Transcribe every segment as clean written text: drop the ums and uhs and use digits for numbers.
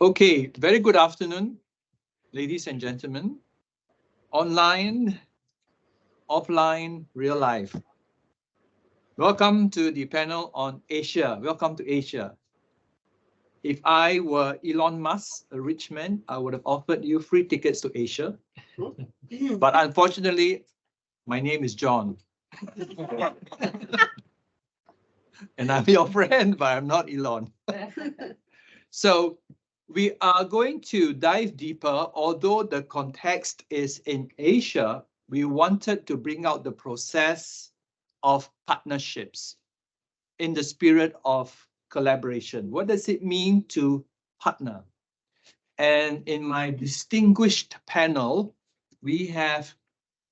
Okay, very good afternoon, ladies and gentlemen. Online, offline, real life. Welcome to the panel on Asia. Welcome to Asia. If I were Elon Musk, a rich man, I would have offered you free tickets to Asia. But unfortunately, my name is John. And I'm your friend, but I'm not Elon. So we are going to dive deeper. Although the context is in Asia, we wanted to bring out the process of partnerships in the spirit of collaboration. What does it mean to partner? And in my distinguished panel, we have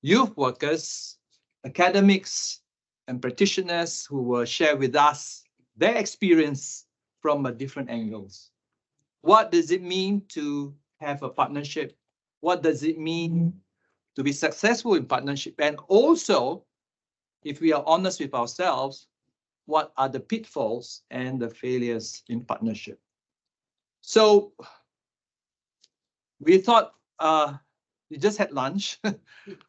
youth workers, academics, and practitioners who will share with us their experience from different angles. What does it mean to have a partnership? What does it mean to be successful in partnership? And also, if we are honest with ourselves, what are the pitfalls and the failures in partnership? So we thought we just had lunch.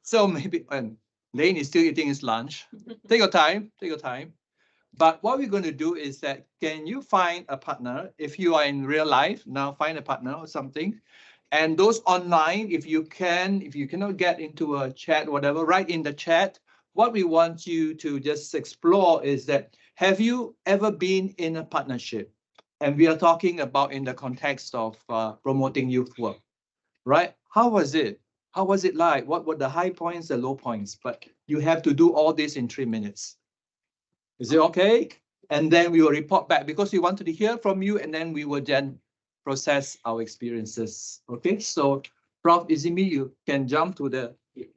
So maybe, and Lane is still eating his lunch. Take your time, take your time. But what we're going to do is that, can you find a partner? If you are in real life, now find a partner or something. And those online, if you cannot get into a chat, whatever, write in the chat. What we want you to just explore is that, have you ever been in a partnership? And we are talking about in the context of promoting youth work, right? How was it? How was it like? What were the high points, the low points? But you have to do all this in 3 minutes. Is it okay? And then we will report back because we wanted to hear from you, and then we will then process our experiences. Okay, so Prof. Izimi, you can jump to the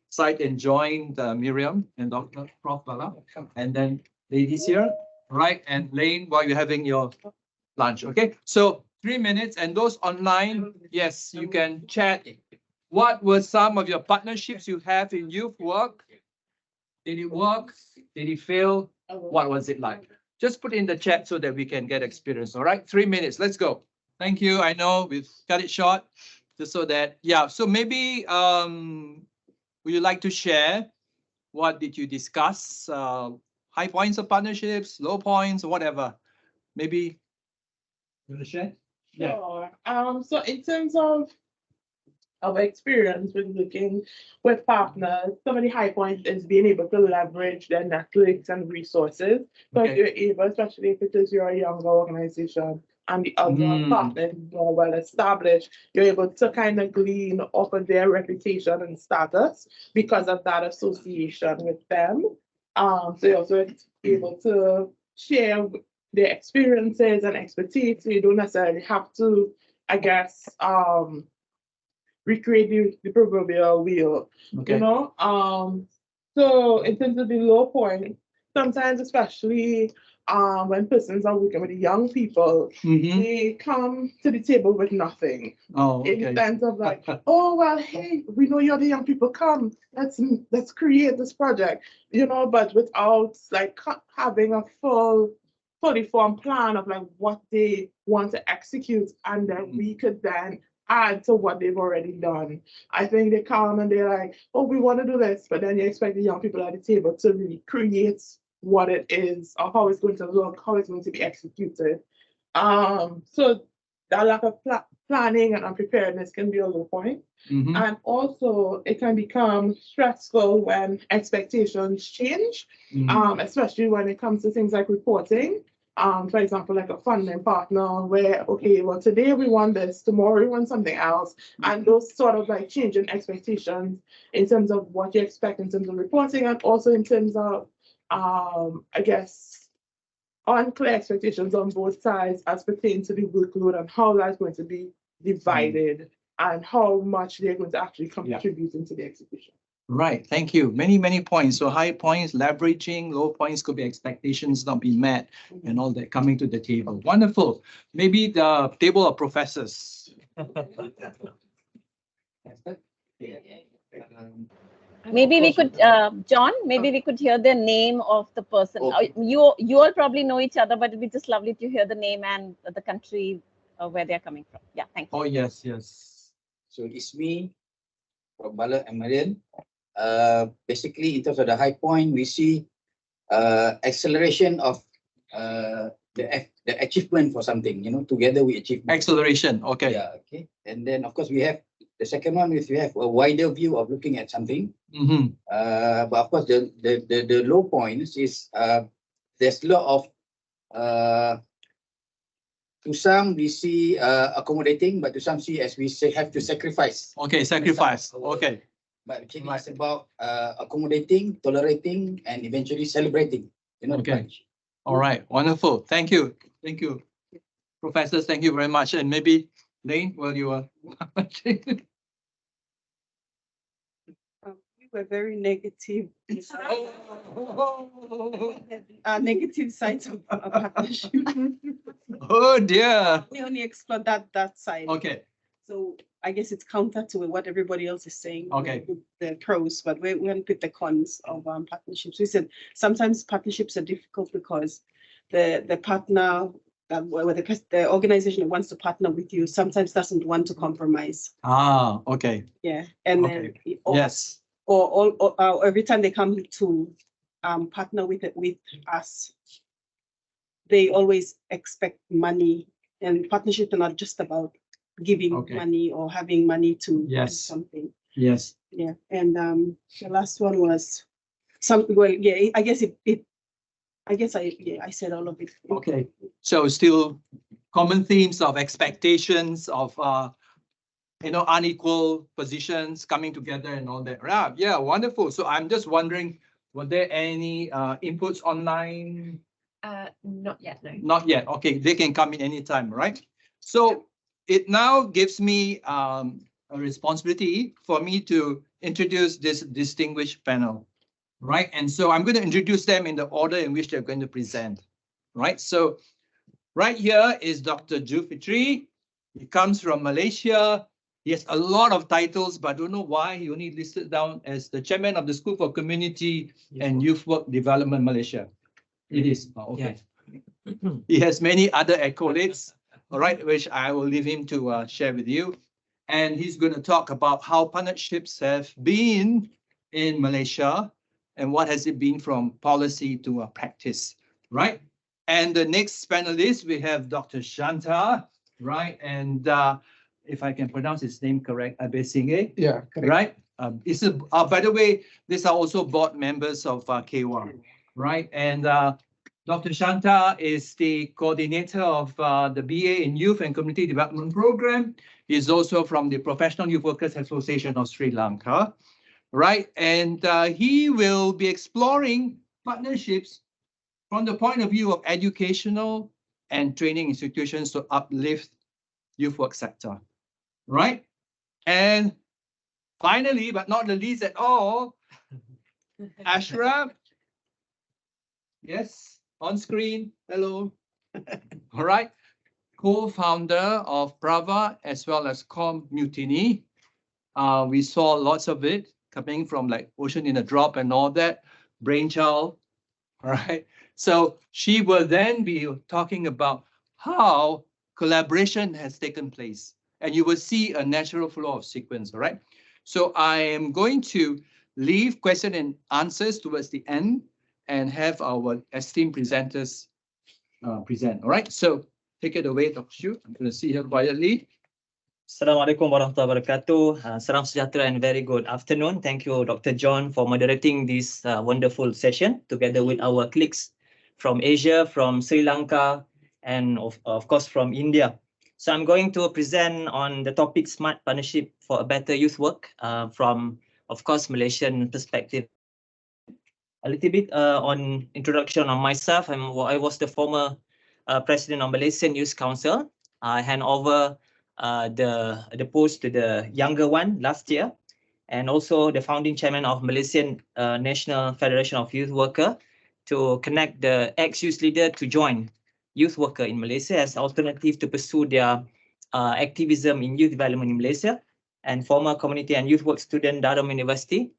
side and join the Miriam and Dr. Prof. Bala, and then ladies here, right? And Lane, while you're having your lunch. Okay, so 3 minutes, and those online, yes, you can chat. What were some of your partnerships you have in youth work? Did it work? Did it fail? What was it like? Just put in the chat so that we can get experience. All right, 3 minutes. Let's go. Thank you. I know we've cut it short, just so that, yeah. So maybe would you like to share what did you discuss? High points of partnerships, low points, or whatever. Maybe you want to share? Sure. So in terms of our experience with looking with partners, some of the high points is being able to leverage their networks and resources. So if you're able, especially if it is your younger organization and the other partner is more well established, you're able to kind of glean off of their reputation and status because of that association with them. So you're also able to share their experiences and expertise. So you don't necessarily have to, I guess, recreate the proverbial wheel, you know? So in terms of the low point, sometimes especially when persons are working with young people, they come to the table with nothing. In the sense of like, oh, well, hey, we know you're the young people, come, let's create this project, you know, but without like having a fully formed plan of like what they want to execute, and then we could then add to what they've already done. I think they come and they're like, oh, we want to do this, but then you expect the young people at the table to really create what it is, or how it's going to look, how it's going to be executed. So that lack of planning and unpreparedness can be a low point. And also it can become stressful when expectations change, especially when it comes to things like reporting. For example, like a funding partner where, okay, well, today we want this, tomorrow we want something else. And those sort of like changing expectations in terms of what you expect in terms of reporting, and also in terms of, I guess, unclear expectations on both sides as pertains to the workload and how that's going to be divided and how much they're going to actually contribute into the execution. Right, thank you. Many, many points. So high points, leveraging, low points could be expectations not being met, and all that coming to the table. Wonderful. Maybe the table of professors. Maybe we could, John, maybe we could hear the name of the person. You all probably know each other, but it'd be just lovely to hear the name and the country where they're coming from. Yeah, thank you. Oh, yes, yes. So it's me from Bala and Marian. Basically, in terms of the high point, we see acceleration of the achievement for something. Together we achieve. Acceleration. Okay. Yeah. Okay. And then of course we have the second one is we have a wider view of looking at something. But of course the low points is there's a lot of to some we see accommodating, but to some see as we say have to sacrifice. Okay, sacrifice. Okay. But actually it's about accommodating, tolerating, and eventually celebrating. Okay. All right. Wonderful. Thank you. Thank you. Professors, thank you very much. And maybe Lane, while you are we were very negative. Negative sides of partnership. Oh dear. We only explore that side. Okay. So I guess it's counter to what everybody else is saying. Okay. The pros, but we went with the cons of partnerships. We said sometimes partnerships are difficult because the partner the organization that wants to partner with you sometimes doesn't want to compromise. Ah, okay. Yeah, and Okay. then Yes. or every time they come to partner with us, they always expect money, and partnerships are not just about giving money or having money to do something. Yes. Yeah, and the last one was I guess I said all of it. Okay. So still common themes of expectations of unequal positions coming together and all that. Right. Yeah, wonderful. So I'm just wondering, were there any inputs online? Not yet, no. Not yet. Okay, they can come in anytime, right? So it now gives me a responsibility for me to introduce this distinguished panel, right? And so I'm going to introduce them in the order in which they're going to present, right? So right here is Dr. Julfitri. He comes from Malaysia. He has a lot of titles, but I don't know why he only listed down as the chairman of the School for Community and Youth Work Development Malaysia. It is. Oh, okay. Yeah. He has many other accolades, all right, which I will leave him to share with you. And he's going to talk about how partnerships have been in Malaysia and what has it been from policy to practice, right? And the next panelist, we have Dr. Shanta, right? And if I can pronounce his name correct, Abesinge. Yeah, correct. Right? By the way, these are also board members of KWA, right? And Dr. Shanta is the coordinator of the BA in Youth and Community Development Program. He's also from the Professional Youth Workers Association of Sri Lanka, right? And he will be exploring partnerships from the point of view of educational and training institutions to uplift youth work sector, right? And finally, but not the least at all, Ashraf. Yes, on screen. Hello. All right. Co-founder of Prava as well as Com Mutiny. We saw lots of it coming from like Ocean in a Drop and all that. Brainchild. All right. So she will then be talking about how collaboration has taken place. And you will see a natural flow of sequence, all right? So I am going to leave question and answers towards the end and have our esteemed presenters present, all right? So take it away, Dr. Shu. I'm going to see her quietly. Assalamualaikum warahmatullahi wabarakatuh. Salam sejahtera and very good afternoon. Thank you, Dr. John, for moderating this wonderful session together with our colleagues from Asia, from Sri Lanka, and of course from India. So I'm going to present on the topic Smart Partnership for a Better Youth Work from, of course, Malaysian perspective. A little bit on introduction on myself. I was the former president of Malaysian Youth Council. I hand over the post to the younger one last year, and also the founding chairman of Malaysian National Federation of Youth Worker to connect the ex-youth leader to join youth worker in Malaysia as alternative to pursue their activism in youth development in Malaysia. And former community and youth work student, Durham University.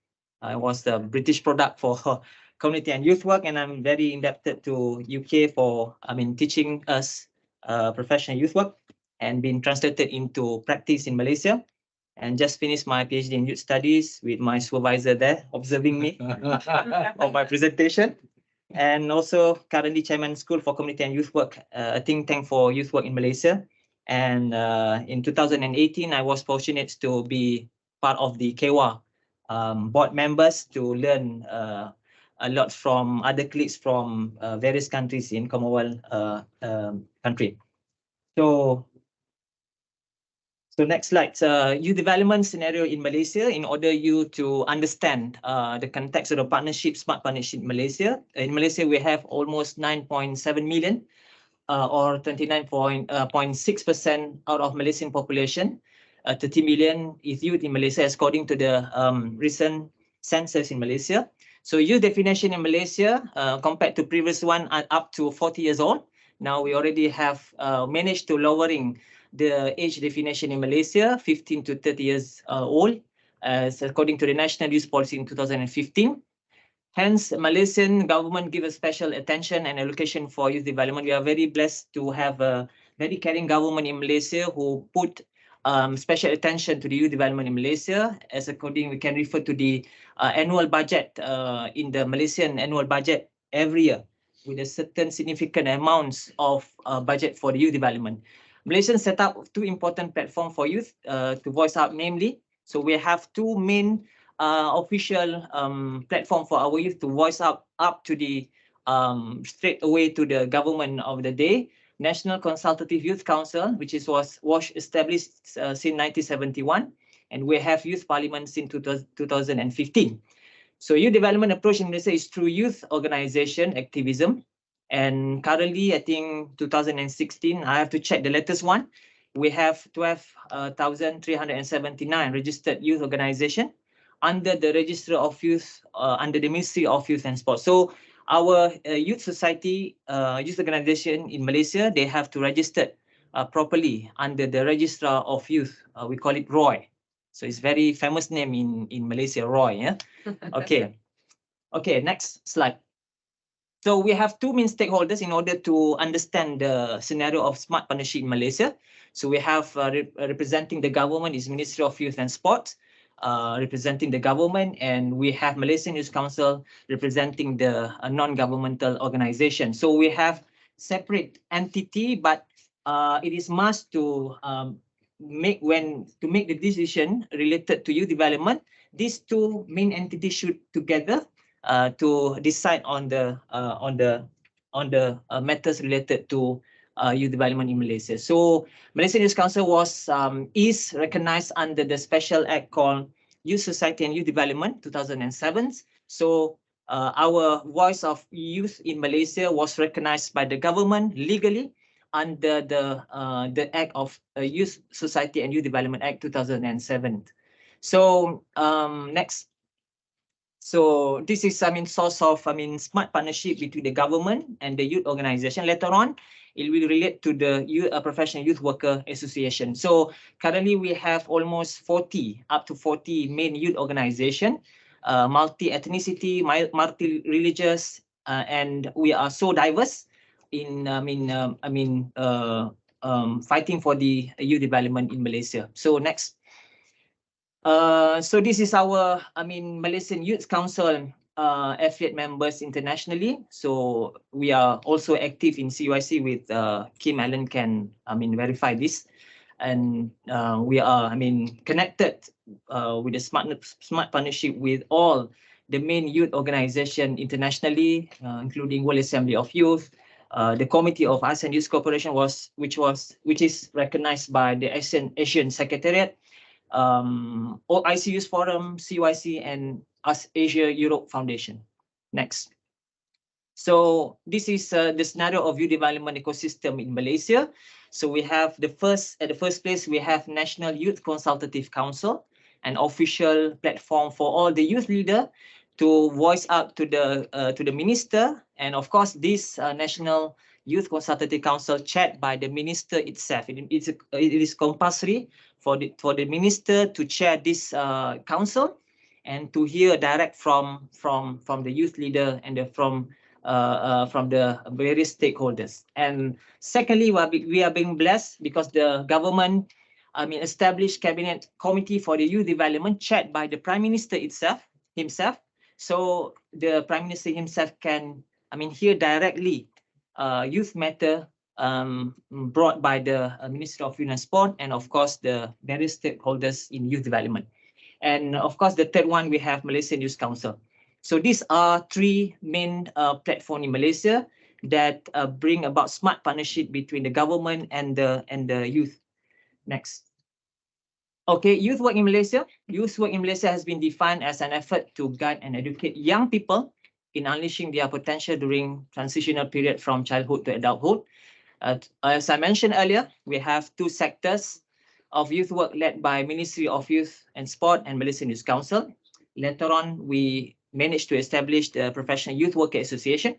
I was the British product for community and youth work, and I'm very indebted to UK for teaching us professional youth work. and been translated into practice in Malaysia. And just finished my PhD in youth studies with my supervisor there observing me on my presentation. And also currently chairman School for Community and Youth Work, a think tank for youth work in Malaysia. And in 2018, I was fortunate to be part of the KEWA board members to learn a lot from other colleagues from various countries in Commonwealth country. So next slide, youth development scenario in Malaysia. In order you to understand the context of the partnership, smart partnership in Malaysia. In Malaysia, we have almost 9.7 million or 29.6% out of Malaysian population. 30 million is youth in Malaysia according to the recent census in Malaysia. So youth definition in Malaysia compared to previous one up to 40 years old. Now we already have managed to lowering the age definition in Malaysia, 15 to 30 years old, as according to the National Youth Policy in 2015. Hence, Malaysian government give a special attention and allocation for youth development. We are very blessed to have a very caring government in Malaysia who put special attention to the youth development in Malaysia. As according, we can refer to the annual budget in the Malaysian annual budget every year with a certain significant amounts of budget for the youth development. Malaysian set up two important platforms for youth to voice out, namely. So we have two main official platform for our youth to voice out up to the straight away to the government of the day. National Consultative Youth Council, which was established since 1971, and we have Youth Parliament since 2015. So youth development approach in Malaysia is through youth organization activism. And currently, I think 2016, I have to check the latest one. We have 12,379 registered youth organization under the Register of Youth, under the Ministry of Youth and Sport. So our youth society, youth organization in Malaysia, they have to register properly under the Registrar of Youth. We call it ROY. So it's very famous name in Malaysia, ROY. Yeah. Okay. Okay. Next slide. So we have two main stakeholders in order to understand the scenario of smart partnership in Malaysia. So we have representing the government is Ministry of Youth and Sport, representing the government, and we have Malaysian Youth Council representing the non-governmental organization. So we have separate entity, but it is must to make the decision related to youth development. These two main entities should together to decide on the matters related to youth development in Malaysia. So Malaysian Youth Council is recognized under the special act called Youth Society and Youth Development 2007. So our voice of youth in Malaysia was recognized by the government legally under the act of Youth Society and Youth Development Act 2007. So next. So this is, source of, smart partnership between the government and the youth organization. Later on, it will relate to the Professional Youth Worker Association. So currently we have almost up to 40 main youth organization, multi-ethnicity, multi-religious, and we are so diverse in, fighting for the youth development in Malaysia. So next. So this is our, Malaysian Youth Council affiliate members internationally. So we are also active in CYC with Kim Allen can, verify this. And we are, connected with the smart partnership with all the main youth organization internationally, including World Assembly of Youth, the Committee of ASEAN Youth Cooperation which is recognized by the Asian Secretariat. ICU's Forum, CYC, and Asia Europe Foundation. Next. So this is the scenario of youth development ecosystem in Malaysia. So we have at the first place, we have National Youth Consultative Council, an official platform for all the youth leader to voice out to the minister. And of course, this National Youth Consultative Council chaired by the minister itself. It is compulsory for the minister to chair this council and to hear direct from the youth leader and from from the various stakeholders. And secondly, we are being blessed because the government, established cabinet committee for the youth development chaired by the Prime Minister himself. So the Prime Minister himself can, hear directly youth matter brought by the Ministry of Youth and Sport, and of course the various stakeholders in youth development. And of course, the third one, we have Malaysian Youth Council. So these are three main platforms in Malaysia that bring about smart partnership between the government and the youth. Next. Okay, youth work in Malaysia. Youth work in Malaysia has been defined as an effort to guide and educate young people in unleashing their potential during transitional period from childhood to adulthood. As I mentioned earlier, we have two sectors of youth work led by Ministry of Youth and Sport and Malaysian Youth Council. Later on, we managed to establish the Professional Youth Worker Association.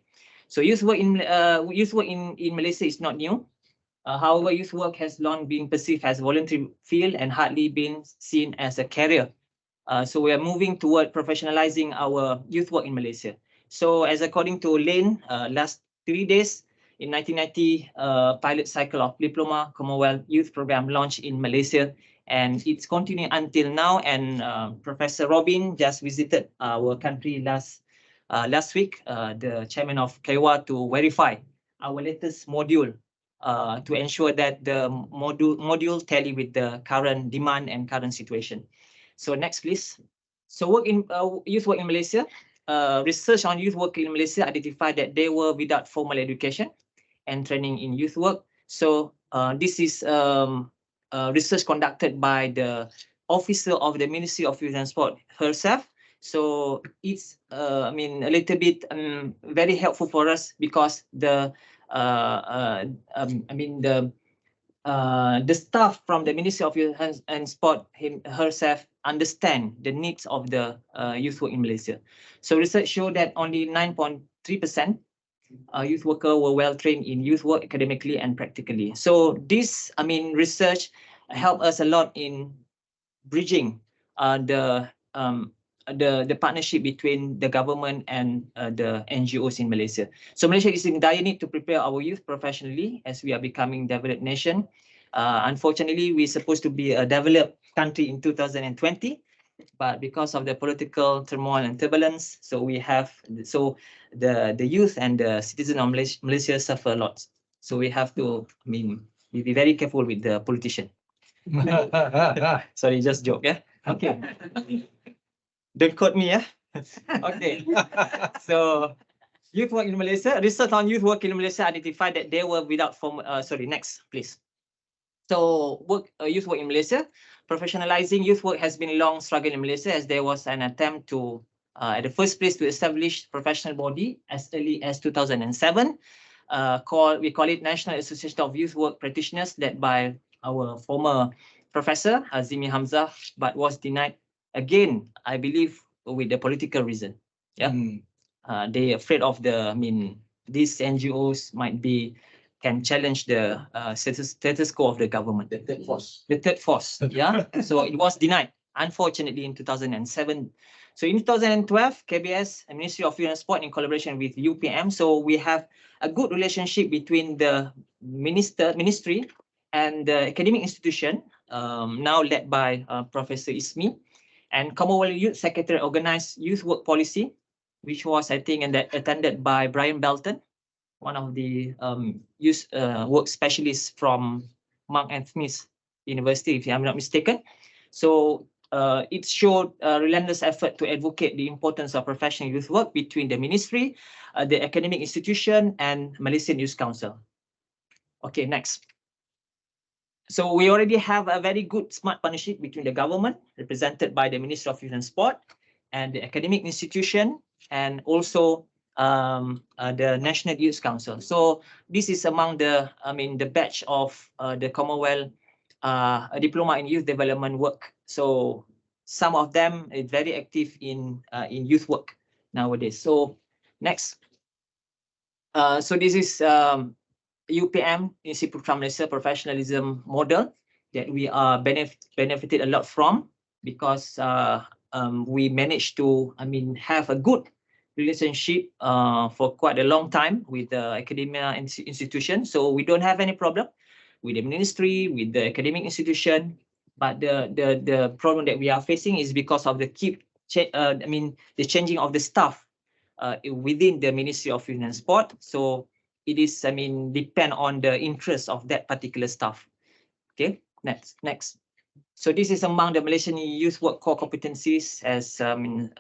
So youth work in Malaysia is not new. However, youth work has long been perceived as a voluntary field and hardly been seen as a career. So we are moving toward professionalizing our youth work in Malaysia. So as according to Lane, last 3 days, in 1990, pilot cycle of Diploma Commonwealth Youth Program launched in Malaysia, and it's continuing until now. And Professor Robin just visited our country last week, the chairman of KEWA, to verify our latest module to ensure that the module tally with the current demand and current situation. So next, please. So youth work in Malaysia. Research on youth work in Malaysia identified that they were without formal education and training in youth work. So this is research conducted by the officer of the Ministry of Youth and Sport herself. So it's a little bit very helpful for us because the staff from the Ministry of Youth and Sport herself understand the needs of the youth work in Malaysia. So research showed that only 9.3% youth workers were well trained in youth work academically and practically. So this, research helped us a lot in bridging the partnership between the government and the NGOs in Malaysia. So Malaysia is in dire need to prepare our youth professionally as we are becoming a developed nation. Unfortunately, we're supposed to be a developed country in 2020, but because of the political turmoil and turbulence, so the youth and the citizens of Malaysia suffer a lot. So we have to, be very careful with the politician. Sorry, just joke, yeah. Okay. Don't quote me, yeah. Okay. So youth work in Malaysia. Research on youth work in Malaysia identified that they were without formal. Next, please. So youth work in Malaysia. Professionalizing youth work has been a long struggle in Malaysia, as there was an attempt to, at the first place, to establish professional body as early as 2007. We call it National Association of Youth Work Practitioners, led by our former professor Azimi Hamzah, but was denied again, I believe, with the political reason. Yeah, they afraid of these NGOs can challenge the status quo of the government. The third force. The third force, yeah. So it was denied, unfortunately, in 2007. So in 2012, KBS, Ministry of Youth and Sport, in collaboration with UPM, so we have a good relationship between the ministry and the academic institution, now led by Professor Ismi, and Commonwealth Youth Secretary organized youth work policy, which was, I think, attended by Brian Belton, one of the youth work specialists from Mark and Smith University, if I'm not mistaken. So it showed a relentless effort to advocate the importance of professional youth work between the ministry, the academic institution, and Malaysian Youth Council. Okay, next. So we already have a very good smart partnership between the government, represented by the Ministry of Youth and Sport, and the academic institution, and also the National Youth Council. So this is among the batch of the Commonwealth Diploma in Youth Development work. So some of them are very active in youth work nowadays. So next. So this is UPM, Institute of Malaysia Professionalism model that we are benefited a lot from, because we managed to have a good relationship for quite a long time with the academia institution. So we don't have any problem with the ministry, with the academic institution. But the problem that we are facing is because of the the changing of the staff within the Ministry of Youth and Sport. So it is, depend on the interest of that particular staff. Okay, next. So this is among the Malaysian Youth Work core competencies as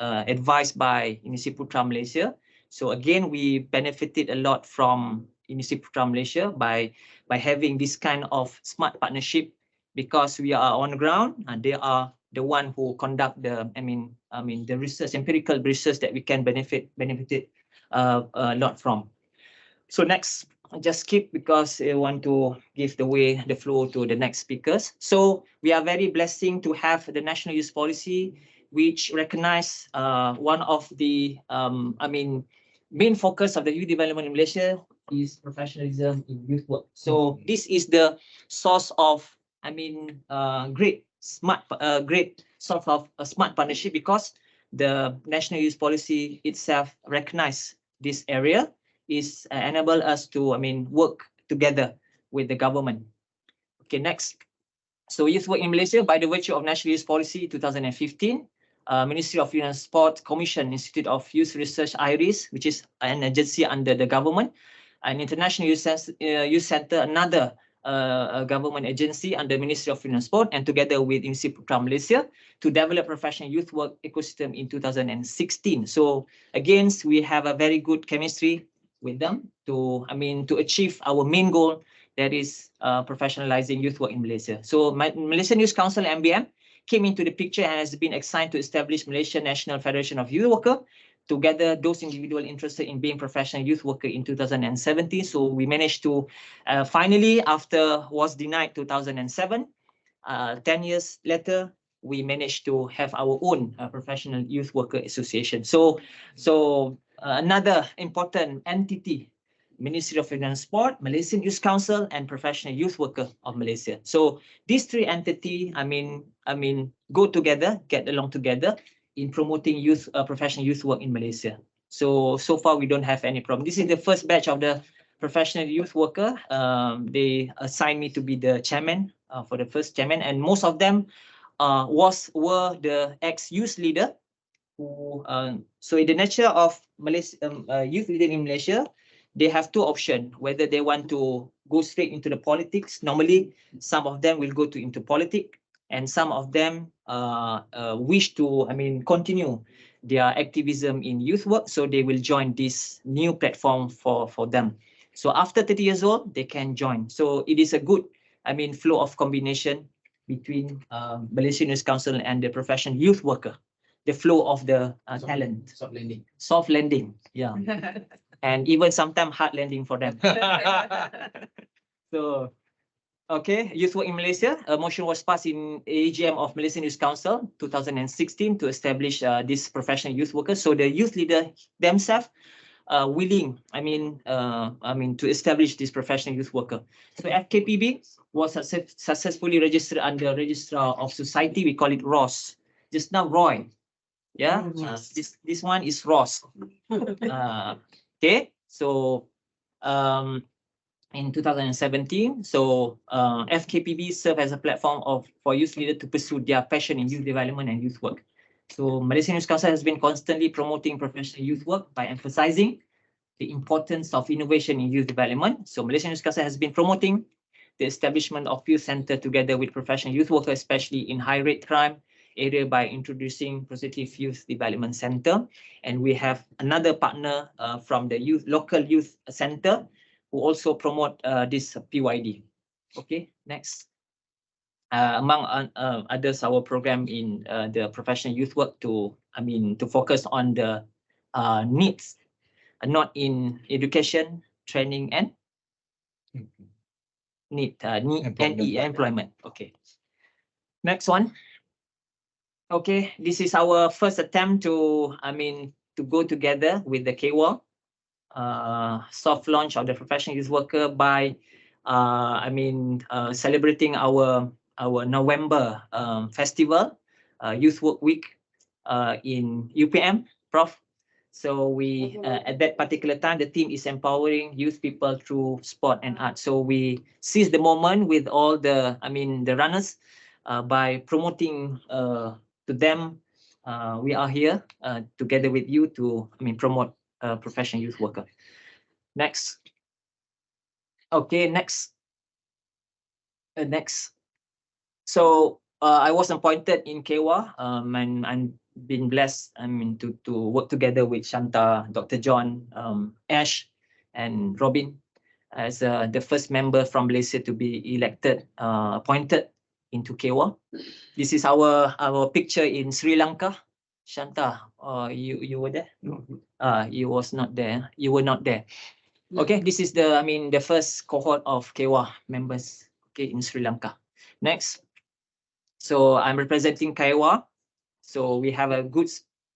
advised by Universiti Putra Malaysia. So again, we benefited a lot from Universiti Putra Malaysia by having this kind of smart partnership, because we are on the ground and they are the one who conduct the the research, empirical research that we can benefited a lot from. So next, I just skip because I want to give the floor to the next speakers. So we are very blessing to have the National Youth Policy, which recognize one of the main focus of the youth development in Malaysia is professionalism in youth work. So this is the source of great source of a smart partnership, because the National Youth Policy itself recognize this area is enable us to work together with the government. Okay, next. So youth work in Malaysia, by the virtue of National Youth Policy 2015, Ministry of Youth and Sport commission Institute of Youth Research IRIS, which is an agency under the government, an International Youth Center, another government agency under Ministry of Youth and Sport, and together with Universiti Putra Malaysia to develop professional youth work ecosystem in 2016. So again, we have a very good chemistry with them to achieve our main goal, that is professionalizing youth work in Malaysia. So Malaysian Youth Council, MBM, came into the picture and has been assigned to establish Malaysia National Federation of Youth Worker to gather those individuals interested in being professional youth worker in 2017. So we managed to finally, after was denied 2007, 10 years later, we managed to have our own professional youth worker association. So another important entity, Ministry of Youth and Sport, Malaysian Youth Council, and Professional Youth Worker of Malaysia. So these three entities, go together, get along together in promoting youth, professional youth work in Malaysia. So far we don't have any problem. This is the first batch of the professional youth worker. They assigned me to be the chairman for the first chairman, and most of them were the ex-youth leader who. So in the nature of Malaysia, youth leader in Malaysia, they have two options, whether they want to go straight into the politics. Normally, some of them will go into politics, and some of them wish to continue their activism in youth work, so they will join this new platform for them. So after 30 years old, they can join. So it is a good flow of combination between Malaysian Youth Council and the professional youth worker, the flow of the talent. Soft landing, yeah. And even sometimes hard landing for them. So, okay, youth work in Malaysia. A motion was passed in AGM of Malaysian Youth Council 2016 to establish this professional youth workers. So the youth leader themselves willing, to establish this professional youth worker. So FKPB was successfully registered under Registrar of Society. We call it ROS. Just now, Roy. Yeah, this one is ROS. Okay, so in 2017, so FKPB served as a platform for youth leaders to pursue their passion in youth development and youth work. So Malaysian Youth Council has been constantly promoting professional youth work by emphasizing the importance of innovation in youth development. So Malaysian Youth Council has been promoting the establishment of youth center together with professional youth workers, especially in high rate crime area, by introducing Positive Youth Development Center. And we have another partner from the local youth center who also promote this PYD. Okay, next. Among others, our program in the professional youth work to focus on the needs, not in education, training, and employment. Okay. Next one. Okay, this is our first attempt to go together with the KWAL soft launch of the professional youth worker by celebrating our November festival, Youth Work Week in UPM, Prof. So we at that particular time, the team is empowering youth people through sport and art. So we seize the moment with all the, the runners by promoting to them. We are here together with you to, promote professional youth worker. Next. Okay, next. Next. So I was appointed in KEWA, and I'm been blessed, to work together with Shanta, Dr. John, Ash, and Robin as the first member from Malaysia to be elected, appointed into KEWA. This is our picture in Sri Lanka. Shanta, you were there? No. You was not there. You were not there. Okay, this is the the first cohort of KEWA members. Okay, in Sri Lanka. Next. So I'm representing KEWA. So we have a good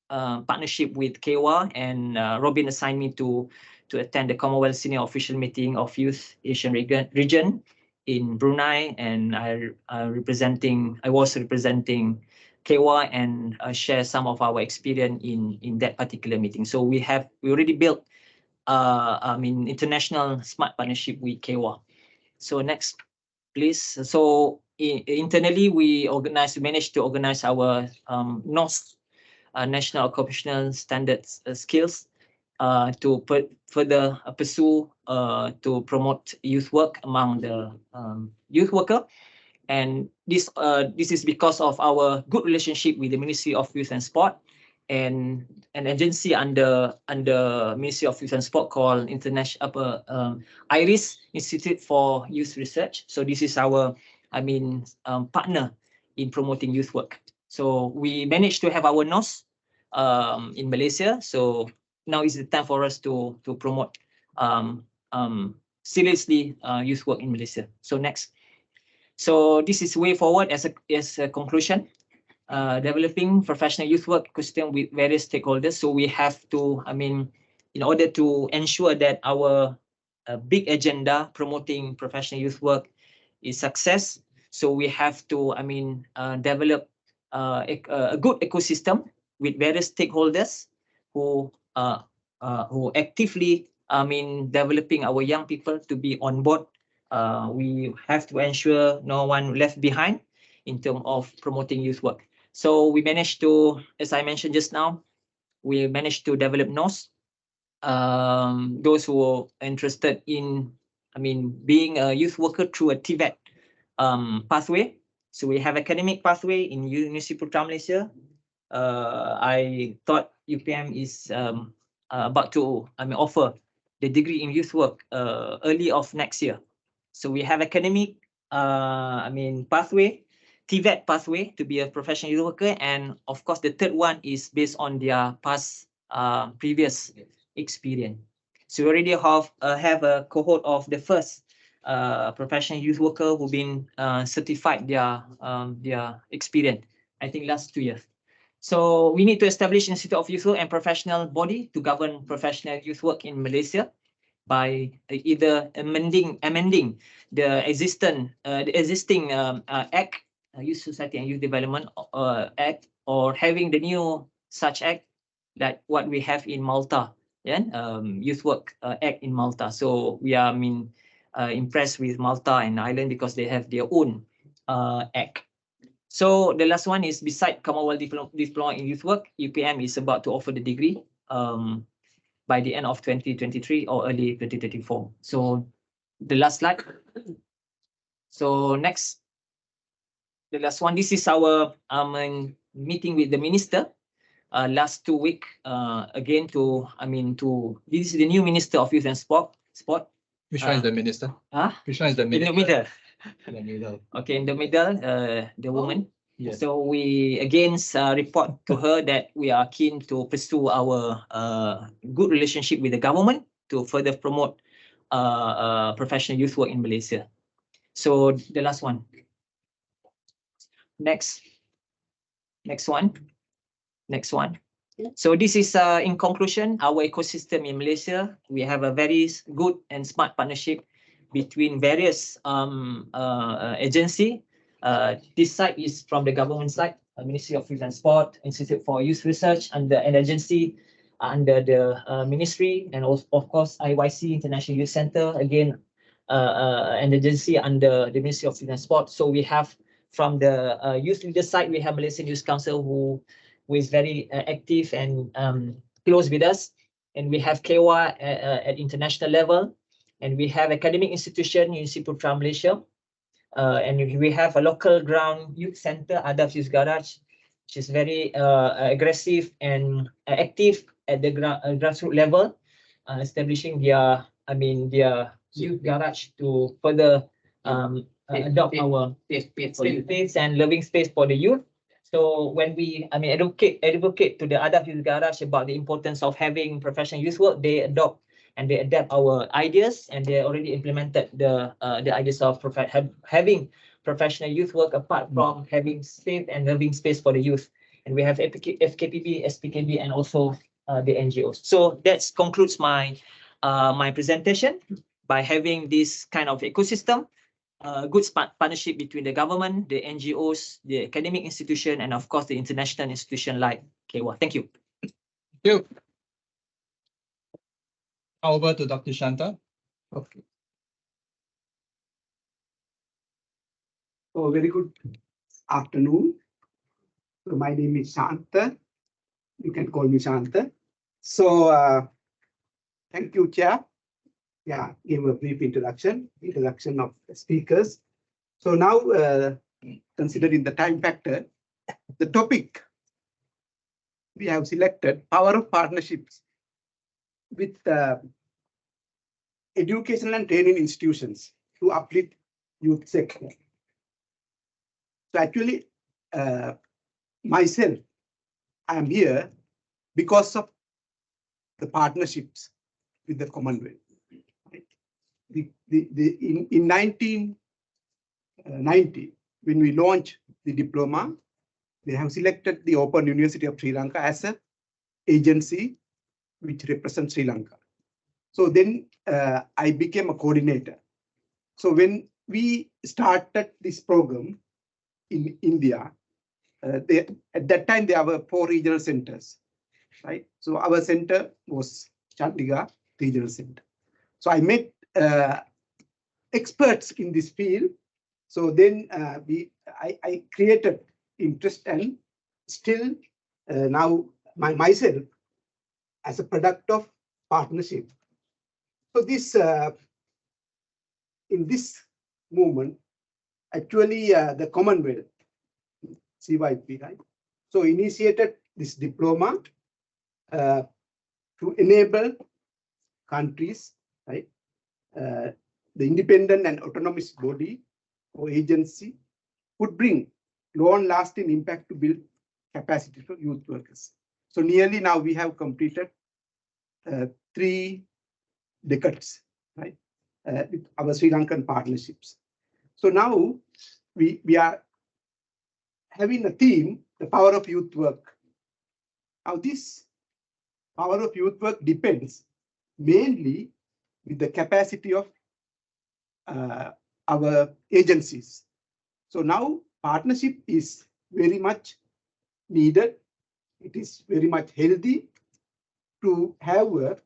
partnership with KEWA, and Robin assigned me to attend the Commonwealth Senior Official Meeting of Youth Asian region in Brunei, and I was representing KEWA and share some of our experience in that particular meeting. So we already built international smart partnership with KEWA. So next, please. So internally, we managed to organize our NOS, National Occupational Standards Skills, to further pursue to promote youth work among the youth worker. And this is because of our good relationship with the Ministry of Youth and Sport and an agency under Ministry of Youth and Sport called IRIS, Institute for Youth Research. So this is our partner in promoting youth work. So we managed to have our NOS in Malaysia. So now is the time for us to promote seriously youth work in Malaysia. So next. So this is way forward as a conclusion. Developing professional youth work ecosystem with various stakeholders. So we have to, in order to ensure that our big agenda promoting professional youth work is success. So we have to, develop a good ecosystem with various stakeholders who actively, developing our young people to be on board. We have to ensure no one left behind in terms of promoting youth work. So we managed to, as I mentioned just now, we managed to develop NOS. Those who are interested in, being a youth worker through a TVET pathway. So we have academic pathway in University Putra Malaysia. I thought UPM is about to offer the degree in youth work early of next year. So we have academic pathway, TVET pathway to be a professional youth worker, and of course the third one is based on their past previous experience. So we already have a cohort of the first professional youth worker who've been certified their experience, I think last 2 years. So we need to establish Institute of Youth Work and professional body to govern professional youth work in Malaysia by either amending the existing Act, Youth Society and Youth Development Act, or having the new such act like what we have in Malta, Youth Work Act in Malta. So we are impressed with Malta and Ireland because they have their own act. So the last one is beside Commonwealth Diploma in Youth Work, UPM is about to offer the degree by the end of 2023 or early 2024. So the last slide. So next, the last one. This is our meeting with the minister last 2 weeks. Again, this is the new Minister of Youth and Sport. Which one is the minister? Which one is the minister? In the middle. In the middle. Okay, in the middle, the woman. Yes. So we again report to her that we are keen to pursue our good relationship with the government to further promote professional youth work in Malaysia. So the last one. Next one. So this is in conclusion, our ecosystem in Malaysia. We have a very good and smart partnership between various agency. This side is from the government side, Ministry of Youth and Sport, Institute for Youth Research, and an agency under the ministry, and also, of course, IYC, International Youth Center, again, an agency under the Ministry of Youth and Sport. So we have from the youth leader side, we have Malaysian Youth Council who is very active and close with us. And we have KEWA at international level. And we have academic institution, University Putra Malaysia. And we have a local ground youth center, Adab Youth Garage, which is very aggressive and active at the grassroots level, establishing their youth garage to further adopt our space and living space for the youth. So when we, advocate to the Adab Youth Garage about the importance of having professional youth work, they adopt and they adapt our ideas, and they already implemented the ideas of having professional youth work apart from having safe and living space for the youth. And we have FKPB, SPKB, and also the NGOs. So that concludes my my presentation. By having this kind of ecosystem, good partnership between the government, the NGOs, the academic institution, and of course the international institution like KEWA. Thank you. Thank you. Over to Dr. Shanta. Okay. So very good afternoon. So my name is Shanta. You can call me Shanta. So thank you, Chair. Yeah, give a brief introduction of the speakers. So now, considering the time factor, the topic we have selected, power of partnerships with educational and training institutions to uplift youth sector. So actually, myself, I am here because of the partnerships with the Commonwealth. Right? In 1990, when we launched the diploma, they have selected the Open University of Sri Lanka as an agency which represents Sri Lanka. So then I became a coordinator. So when we started this program in India, at that time there were 4 regional centers, right? So our center was Chandigarh Regional Center. So I met experts in this field. So then I created interest, and still now myself as a product of partnership. So this in this movement, actually the Commonwealth, CYP, right? So initiated this diploma to enable countries, right? The independent and autonomous body or agency would bring long-lasting impact to build capacity for youth workers. So nearly now we have completed 3 decades, right, with our Sri Lankan partnerships. So now we are having a theme, the power of youth work. Now this power of youth work depends mainly with the capacity of our agencies. So now partnership is very much needed. It is very much healthy to have a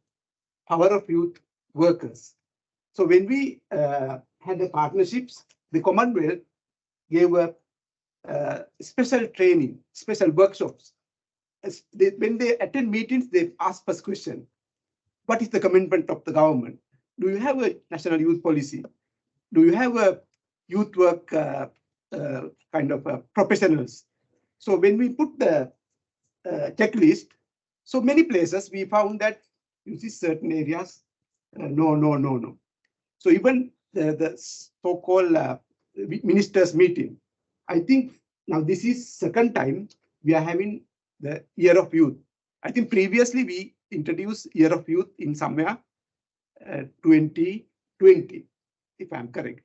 power of youth workers. So when we had the partnerships, the Commonwealth gave a special training, special workshops. When they attend meetings, they ask us question: what is the commitment of the government? Do you have a national youth policy? Do you have a youth work kind of professionals? So when we put the checklist, so many places we found that you see certain areas, no. So even the so-called ministers meeting, I think now this is second time we are having the Year of Youth. I think previously we introduced Year of Youth in somewhere 2020, if I'm correct.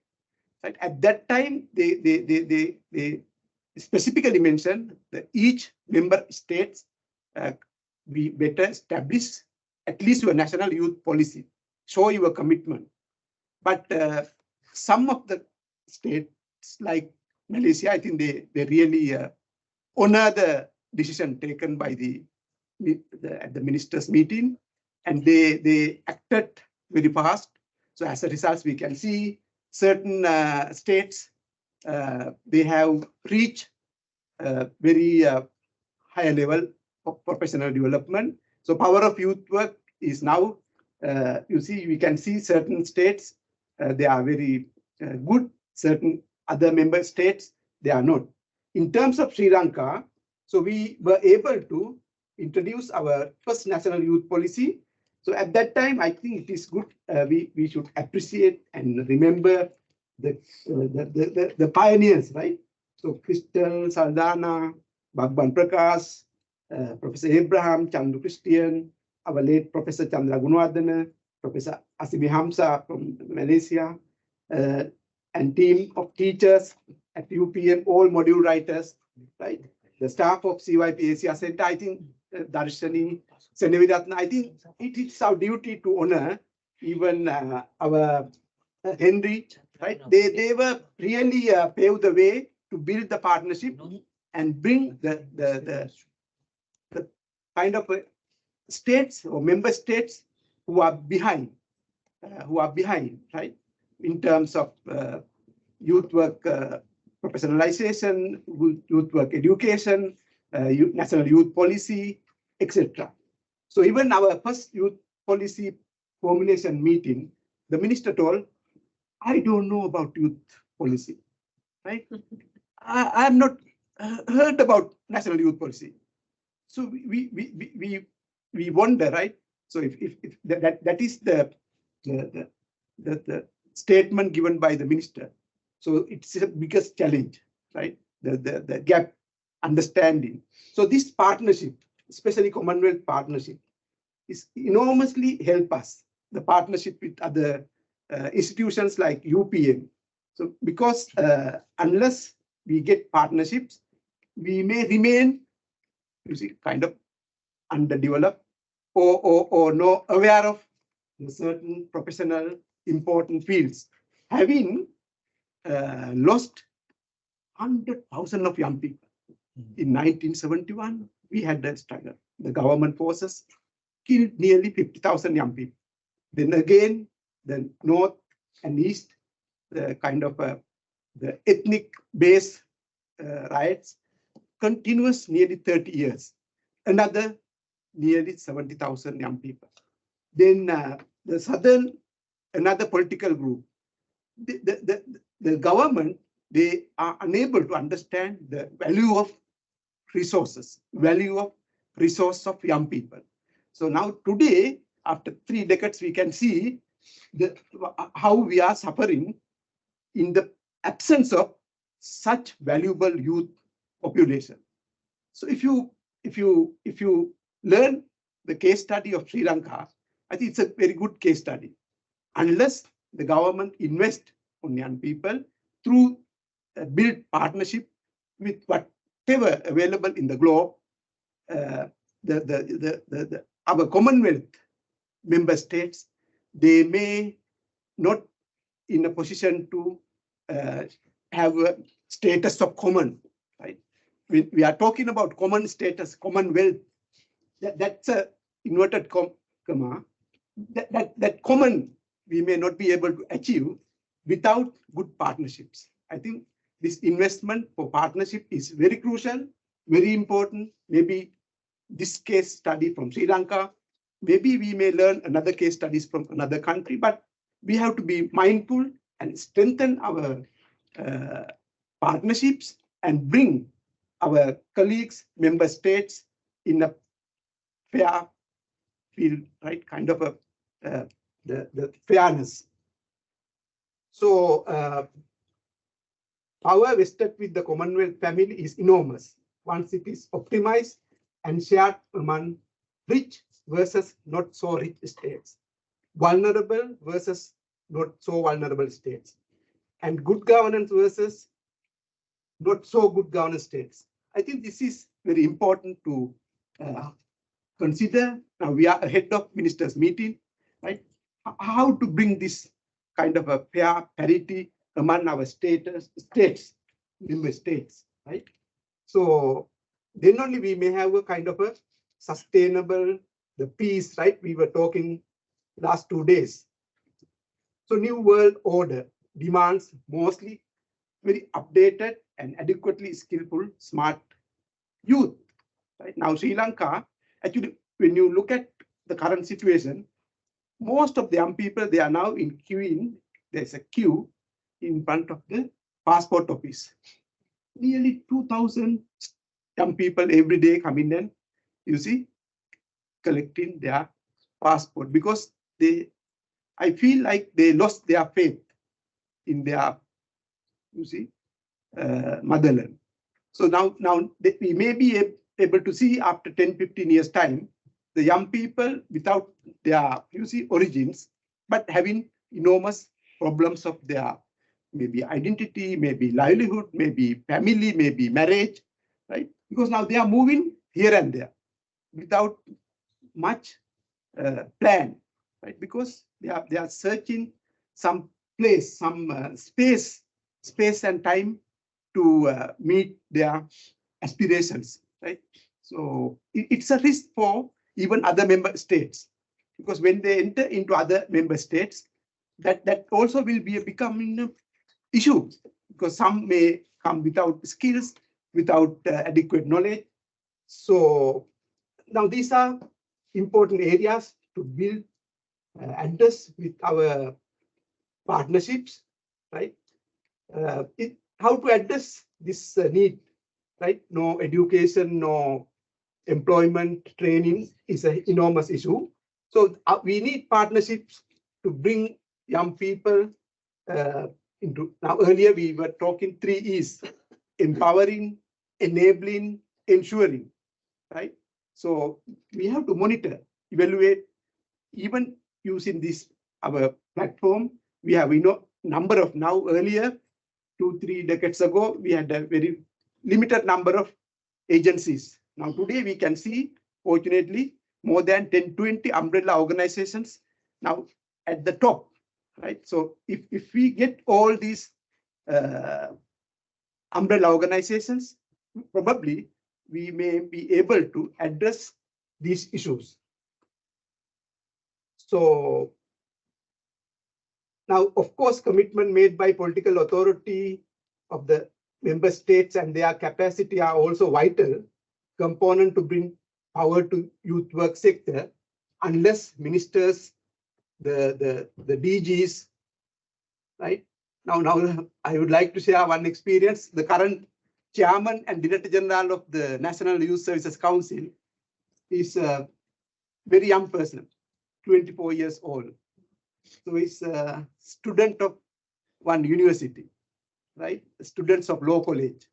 Right? At that time, they specifically mentioned that each member states we better establish at least your national youth policy, show your commitment. But some of the states like Malaysia, I think they really honor the decision taken by the at the ministers' meeting, and they acted very fast. So as a result, we can see certain states, they have reached very higher level of professional development. So power of youth work is now, we can see certain states, they are very good, certain other member states, they are not. In terms of Sri Lanka, so we were able to introduce our first national youth policy. So at that time, I think it is good, we should appreciate and remember the pioneers, right? So Crystal, Saldana, Bhagwan Prakash, Professor Abraham, Chandu Christian, our late Professor Chandra Gunawardena, Professor Asimi Hamza from Malaysia, and team of teachers at UPM, all module writers, right? The staff of CYP Asia Center, I think, Darshani, Seneviratna, I think it is our duty to honor even our Henry, right? They were really paved the way to build the partnership and bring the kind of states or member states who are behind, right? In terms of youth work professionalization, youth work education, national youth policy, etc. So even our first youth policy formulation meeting, the minister told, I don't know about youth policy, right? I have not heard about national youth policy. So we wonder, right? So if that is the statement given by the minister. So it's the biggest challenge, right? The gap understanding. So this partnership, especially Commonwealth partnership, is enormously help us. The partnership with other institutions like UPM. So because unless we get partnerships, we may remain, kind of underdeveloped or not aware of certain professional important fields. Having lost 100,000 of young people. In 1971, we had that struggle. The government forces killed nearly 50,000 young people. Then again, the North and East, the kind of the ethnic-based riots, continuous nearly 30 years. Another nearly 70,000 young people. Then the Southern, another political group. The government, they are unable to understand the value of resources, value of resource of young people. So now today, after 3 decades, we can see how we are suffering in the absence of such valuable youth population. So if you learn the case study of Sri Lanka, I think it's a very good case study. Unless the government invest on young people through build partnership with whatever available in the globe, our Commonwealth member states, they may not in a position to have a status of common, right? We are talking about common status, Commonwealth. That's a inverted comma. That common we may not be able to achieve without good partnerships. I think this investment for partnership is very crucial, very important. Maybe this case study from Sri Lanka, maybe we may learn another case studies from another country, but we have to be mindful and strengthen our partnerships and bring our colleagues, member states in a fair field, right? Kind of the fairness. So power vested with the Commonwealth family is enormous once it is optimized and shared among rich versus not so rich states, vulnerable versus not so vulnerable states, and good governance versus not so good governance states. I think this is very important to consider. Now we are ahead of ministers' meeting, right? How to bring this kind of a fair parity among our member states, right? So then only we may have a kind of a sustainable, the peace, right? We were talking last 2 days. So New World Order demands mostly very updated and adequately skillful, smart youth. Right now, Sri Lanka, actually, when you look at the current situation, most of the young people, they are now in queuing. There's a queue in front of the passport office. Nearly 2,000 young people every day coming in, you see, collecting their passport because I feel like they lost their faith in their, you see, motherland. So now we may be able to see after 10, 15 years time, the young people without their, you see, origins, but having enormous problems of their maybe identity, maybe livelihood, maybe family, maybe marriage, right? Because now they are moving here and there without much plan, right? Because they are searching some place, some space and time to meet their aspirations, right? So it's a risk for even other member states, because when they enter into other member states, that also will be becoming an issue, because some may come without skills, without adequate knowledge. So now these are important areas to build, address with our partnerships, right? How to address this need, right? No education, no employment training is an enormous issue. So we need partnerships to bring young people into. Now earlier we were talking 3 E's: empowering, enabling, ensuring, right? So we have to monitor, evaluate, even using this our platform. We have number of now earlier 2-3 decades ago, we had a very limited number of agencies. Now today we can see, fortunately, more than 10-20 umbrella organizations now at the top, right? So if we get all these umbrella organizations, probably we may be able to address these issues. So now, of course, commitment made by political authority of the member states and their capacity are also vital component to bring power to youth work sector. Unless ministers, the DGs, right? Now I would like to share one experience. The current chairman and director general of the National Youth Services Council is a very young person, 24 years old. So he's a student of one university, right? Students of law college.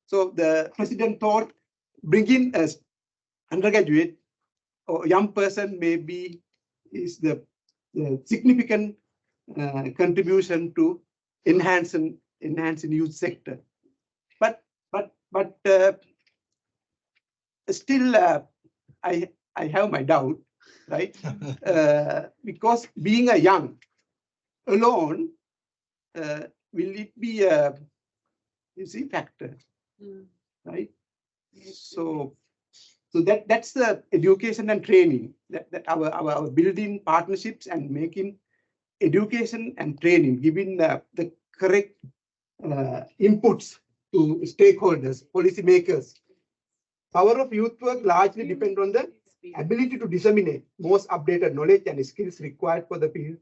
So the president thought bringing an undergraduate or young person maybe is the significant contribution to enhancing youth sector. But still I have my doubt, right? Because being a young alone, will it be a factor, right? So that's the education and training, that our building partnerships and making education and training, giving the correct inputs to stakeholders, policymakers. Power of youth work largely depend on the ability to disseminate most updated knowledge and skills required for the field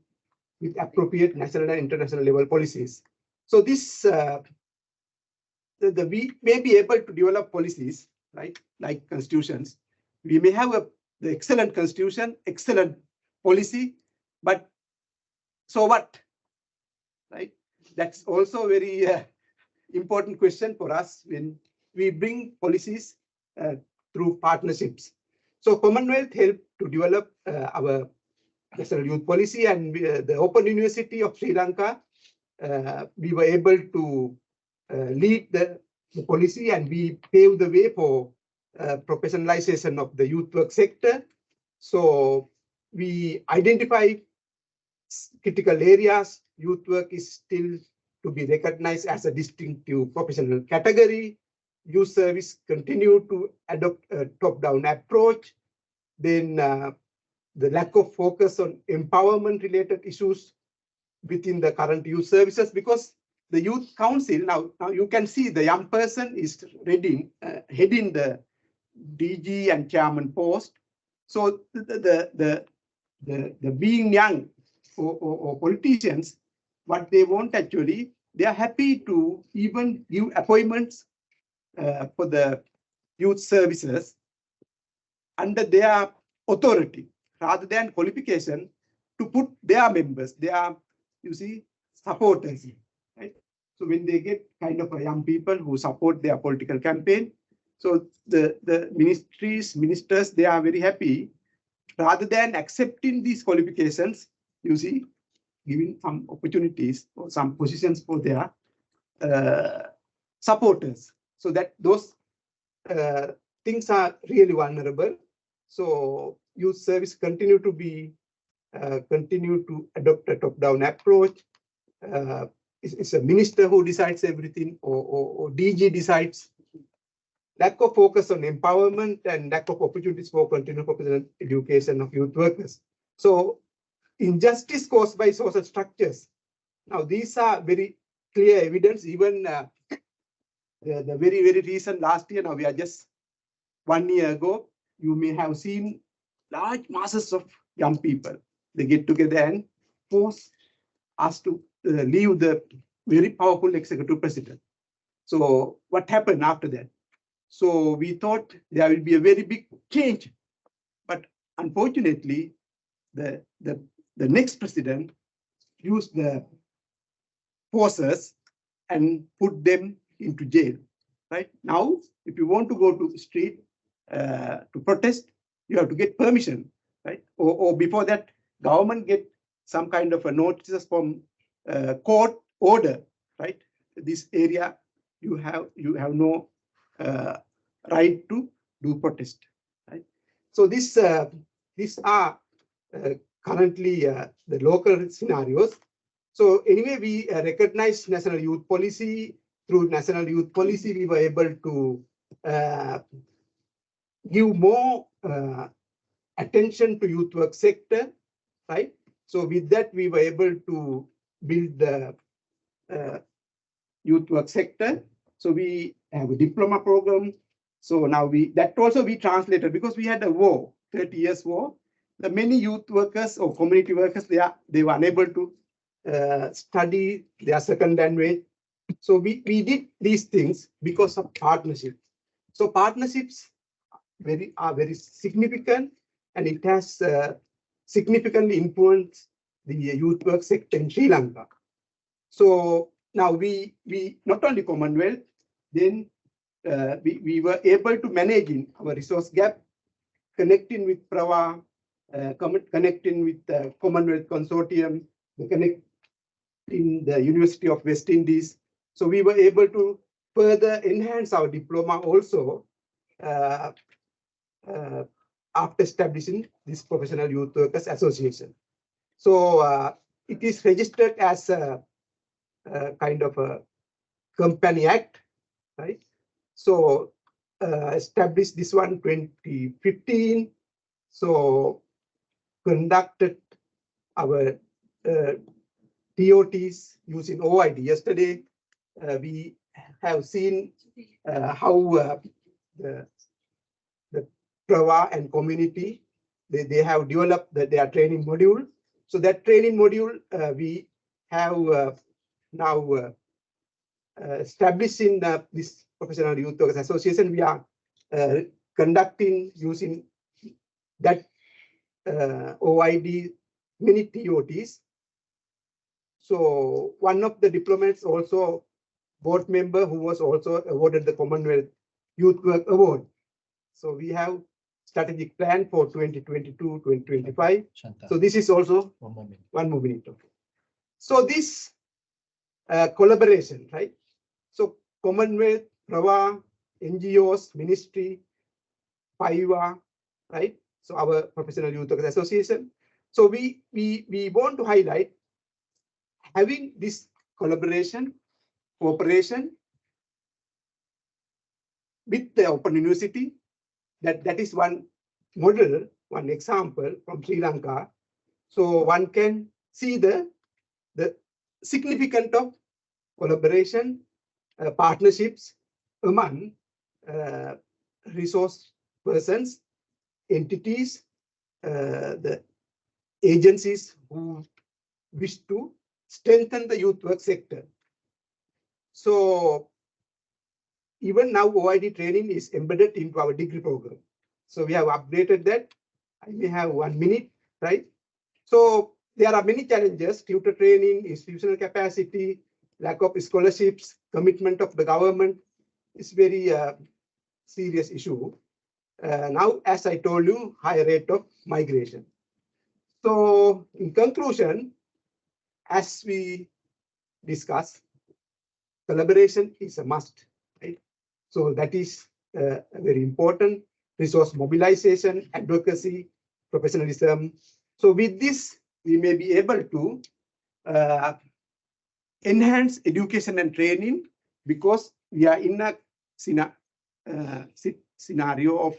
with appropriate national and international level policies. So this, we may be able to develop policies, right, like constitutions. We may have the excellent constitution, excellent policy, but so what, right? That's also a very important question for us when we bring policies through partnerships. So Commonwealth helped to develop our national youth policy, and the Open University of Sri Lanka, we were able to lead the policy, and we paved the way for professionalization of the youth work sector. So we identify critical areas. Youth work is still to be recognized as a distinctive professional category. Youth service continue to adopt a top-down approach. then the lack of focus on empowerment related issues within the current youth services, because the youth council now you can see the young person is heading the DG and chairman post. So the being young or politicians, what they want actually, they are happy to even give appointments for the youth services under their authority rather than qualification, to put their members, their, you see, supporters, right? So when they get kind of a young people who support their political campaign, so the ministers, they are very happy, rather than accepting these qualifications, you see, giving some opportunities or some positions for their supporters. So that those things are really vulnerable. So youth service continue to adopt a top-down approach. It's a minister who decides everything, or DG decides. Lack of focus on empowerment and lack of opportunities for continuing professional education of youth workers. So injustice caused by social structures. Now these are very clear evidence. Even the very recent last year, now we are just 1 year ago, you may have seen large masses of young people. They get together and force us to leave the very powerful executive president. So what happened after that? So we thought there will be a very big change, but unfortunately, the next president used the forces and put them into jail. Right now, if you want to go to the street to protest, you have to get permission, right? Or before that, government get some kind of a notices from court order, right? This area you have no right to do protest, right? So these are currently the local scenarios. So anyway, we recognize national youth policy. Through national youth policy, we were able to give more attention to youth work sector, right? So with that, we were able to build the youth work sector. So we have a diploma program. So now that also we translated, because we had a war, 30 years war. The many youth workers or community workers, they were unable to study their second language. So we did these things because of partnership. So partnerships are very significant, and it has significantly influenced the youth work sector in Sri Lanka. So now we not only Commonwealth, then we were able to manage in our resource gap, connecting with PRAVA, connecting with the Commonwealth Consortium, connecting the University of West Indies. So we were able to further enhance our diploma also after establishing this Professional Youth Workers Association. So it is registered as a kind of a company act, right? So established this one 2015. So conducted our TOTs using OID. Yesterday, we have seen how the PRAVA and community, they have developed their training module. So that training module we have now establishing this Professional Youth Workers Association. We are conducting using that OID many TOTs. So one of the diplomats also board member who was also awarded the Commonwealth Youth Work Award. So we have strategic plan for 2022-2025. So this is also one more minute. Okay. So this collaboration, right? So Commonwealth, PRAVA, NGOs, ministry, PAIVA, right? So our Professional Youth Workers Association. So we want to highlight having this collaboration, cooperation with the Open University. That is one model one example from Sri Lanka. So one can see the significance of collaboration, partnerships among resource persons, entities, the agencies who wish to strengthen the youth work sector. So even now OID training is embedded into our degree program. So we have updated that. I may have 1 minute, right? So there are many challenges: tutor training, institutional capacity, lack of scholarships, commitment of the government is very serious issue. Now, as I told you, high rate of migration. So in conclusion, as we discussed, collaboration is a must, right? So that is very important. Resource mobilization, advocacy, professionalism. So with this, we may be able to enhance education and training, because we are in a scenario of,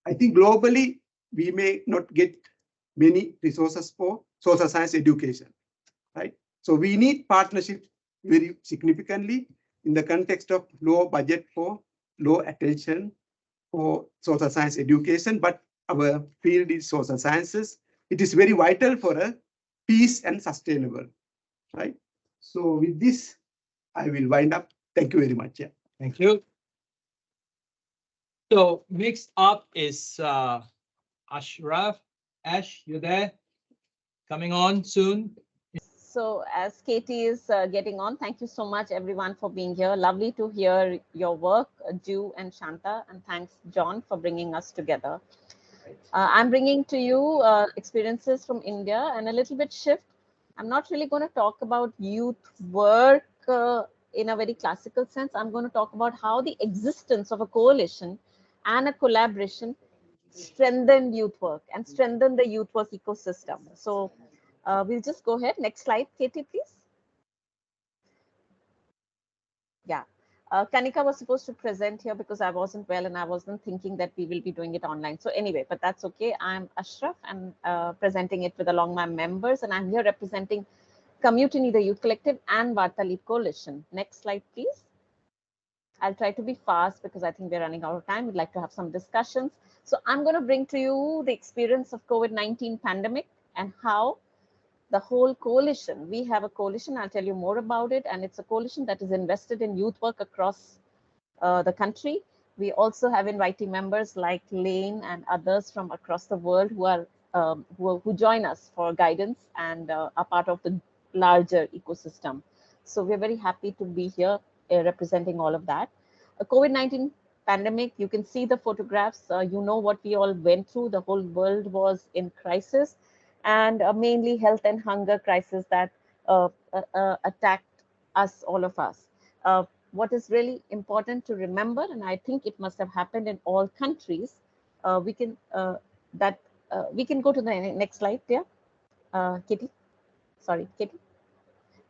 I think globally, we may not get many resources for social science education, right? So we need partnership very significantly in the context of low budget for low attention for social science education, but our field is social sciences. It is very vital for a peace and sustainable, right? So with this, I will wind up. Thank you very much. Yeah. Thank you. So next up is Ashraf. Ash, you there? Coming on soon. So as Katie is getting on, thank you so much everyone for being here. Lovely to hear your work, Ju and Shanta, and thanks John for bringing us together. I'm bringing to you experiences from India and a little bit shift. I'm not really going to talk about youth work in a very classical sense. I'm going to talk about how the existence of a coalition and a collaboration strengthen youth work and strengthen the youth work ecosystem. So we'll just go ahead. Next slide, Katie, please. Yeah. Kanika was supposed to present here because I wasn't well and I wasn't thinking that we will be doing it online. So anyway, but that's okay. I'm Ashraf and presenting it with along my members, and I'm here representing Community, the Youth Collective, and Varta Leap Coalition. Next slide, please. I'll try to be fast because I think we're running out of time. We'd like to have some discussions. So I'm going to bring to you the experience of COVID-19 pandemic and how the whole coalition, we have a coalition, I'll tell you more about it, and it's a coalition that is invested in youth work across the country. We also have invitee members like Lane and others from across the world who are who join us for guidance and are part of the larger ecosystem. So we're very happy to be here representing all of that. A COVID-19 pandemic, you can see the photographs, you know what we all went through. The whole world was in crisis, and mainly health and hunger crisis that attacked us, all of us. What is really important to remember, and I think it must have happened in all countries, we can go to the next slide, dear. Kitty, sorry, Kitty.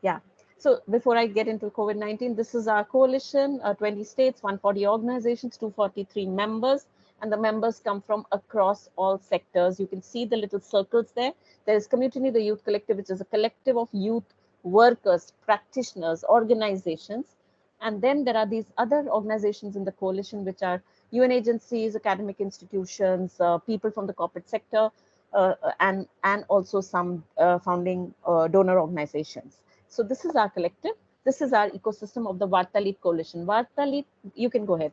Yeah. So before I get into COVID-19, this is our coalition, 20 states, 140 organizations, 243 members, and the members come from across all sectors. You can see the little circles there. There is Community, the Youth Collective, which is a collective of youth workers, practitioners, organizations. And then there are these other organizations in the coalition, which are UN agencies, academic institutions, people from the corporate sector, and also some founding donor organizations. So this is our collective. This is our ecosystem of the Varta Leap Coalition. Varta Leap, you can go ahead.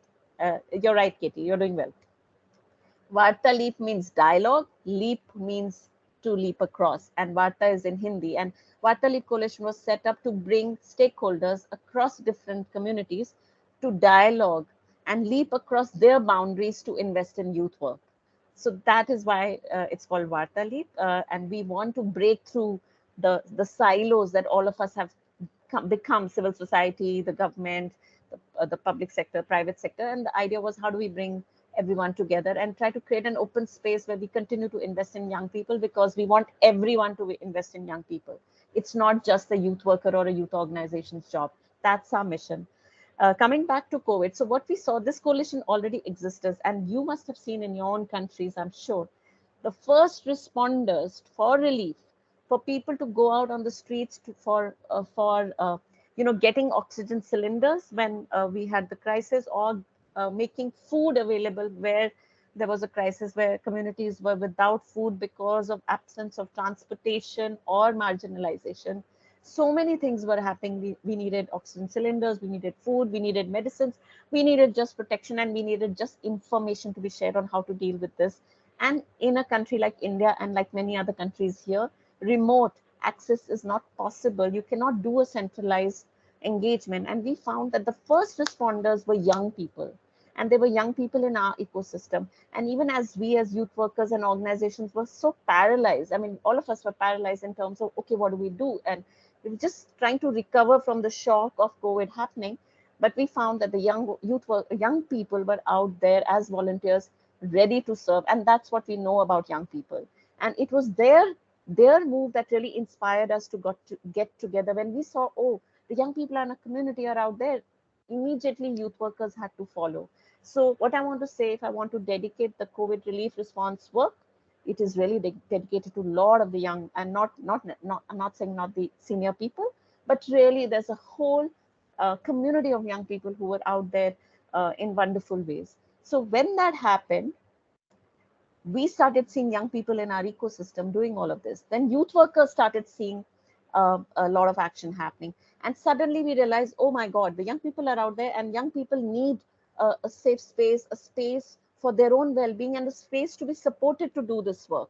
You're right, Katie, you're doing well. Varta Leap means dialogue, leap means to leap across, and Varta is in Hindi. And Varta Leap Coalition was set up to bring stakeholders across different communities to dialogue and leap across their boundaries to invest in youth work. So that is why it's called Varta Leap, and we want to break through the silos that all of us have become, civil society, the government, the public sector, private sector. And the idea was, how do we bring everyone together and try to create an open space where we continue to invest in young people, because we want everyone to invest in young people. It's not just a youth worker or a youth organization's job. That's our mission. Coming back to COVID, so what we saw, this coalition already exists, and you must have seen in your own countries, I'm sure, the first responders for relief, for people to go out on the streets for getting oxygen cylinders when we had the crisis, or making food available where there was a crisis, where communities were without food because of absence of transportation or marginalization. So many things were happening. We needed oxygen cylinders, we needed food, we needed medicines, we needed just protection, and we needed just information to be shared on how to deal with this. And in a country like India and like many other countries here, remote access is not possible. You cannot do a centralized engagement. And we found that the first responders were young people. And they were young people in our ecosystem. And even as we as youth workers and organizations were so paralyzed, I mean, all of us were paralyzed in terms of, okay, what do we do? And we were just trying to recover from the shock of COVID happening. But we found that the young people were out there as volunteers, ready to serve. And that's what we know about young people. And it was their move that really inspired us to get together. When we saw, oh, the young people in a community are out there, immediately youth workers had to follow. So what I want to say, if I want to dedicate the COVID relief response work, it is really dedicated to a lot of the young, and I'm not saying not the senior people, but really there's a whole community of young people who were out there in wonderful ways. So when that happened, we started seeing young people in our ecosystem doing all of this. Then youth workers started seeing a lot of action happening. And suddenly we realized, oh my God, the young people are out there, and young people need a safe space, a space for their own well-being, and a space to be supported to do this work.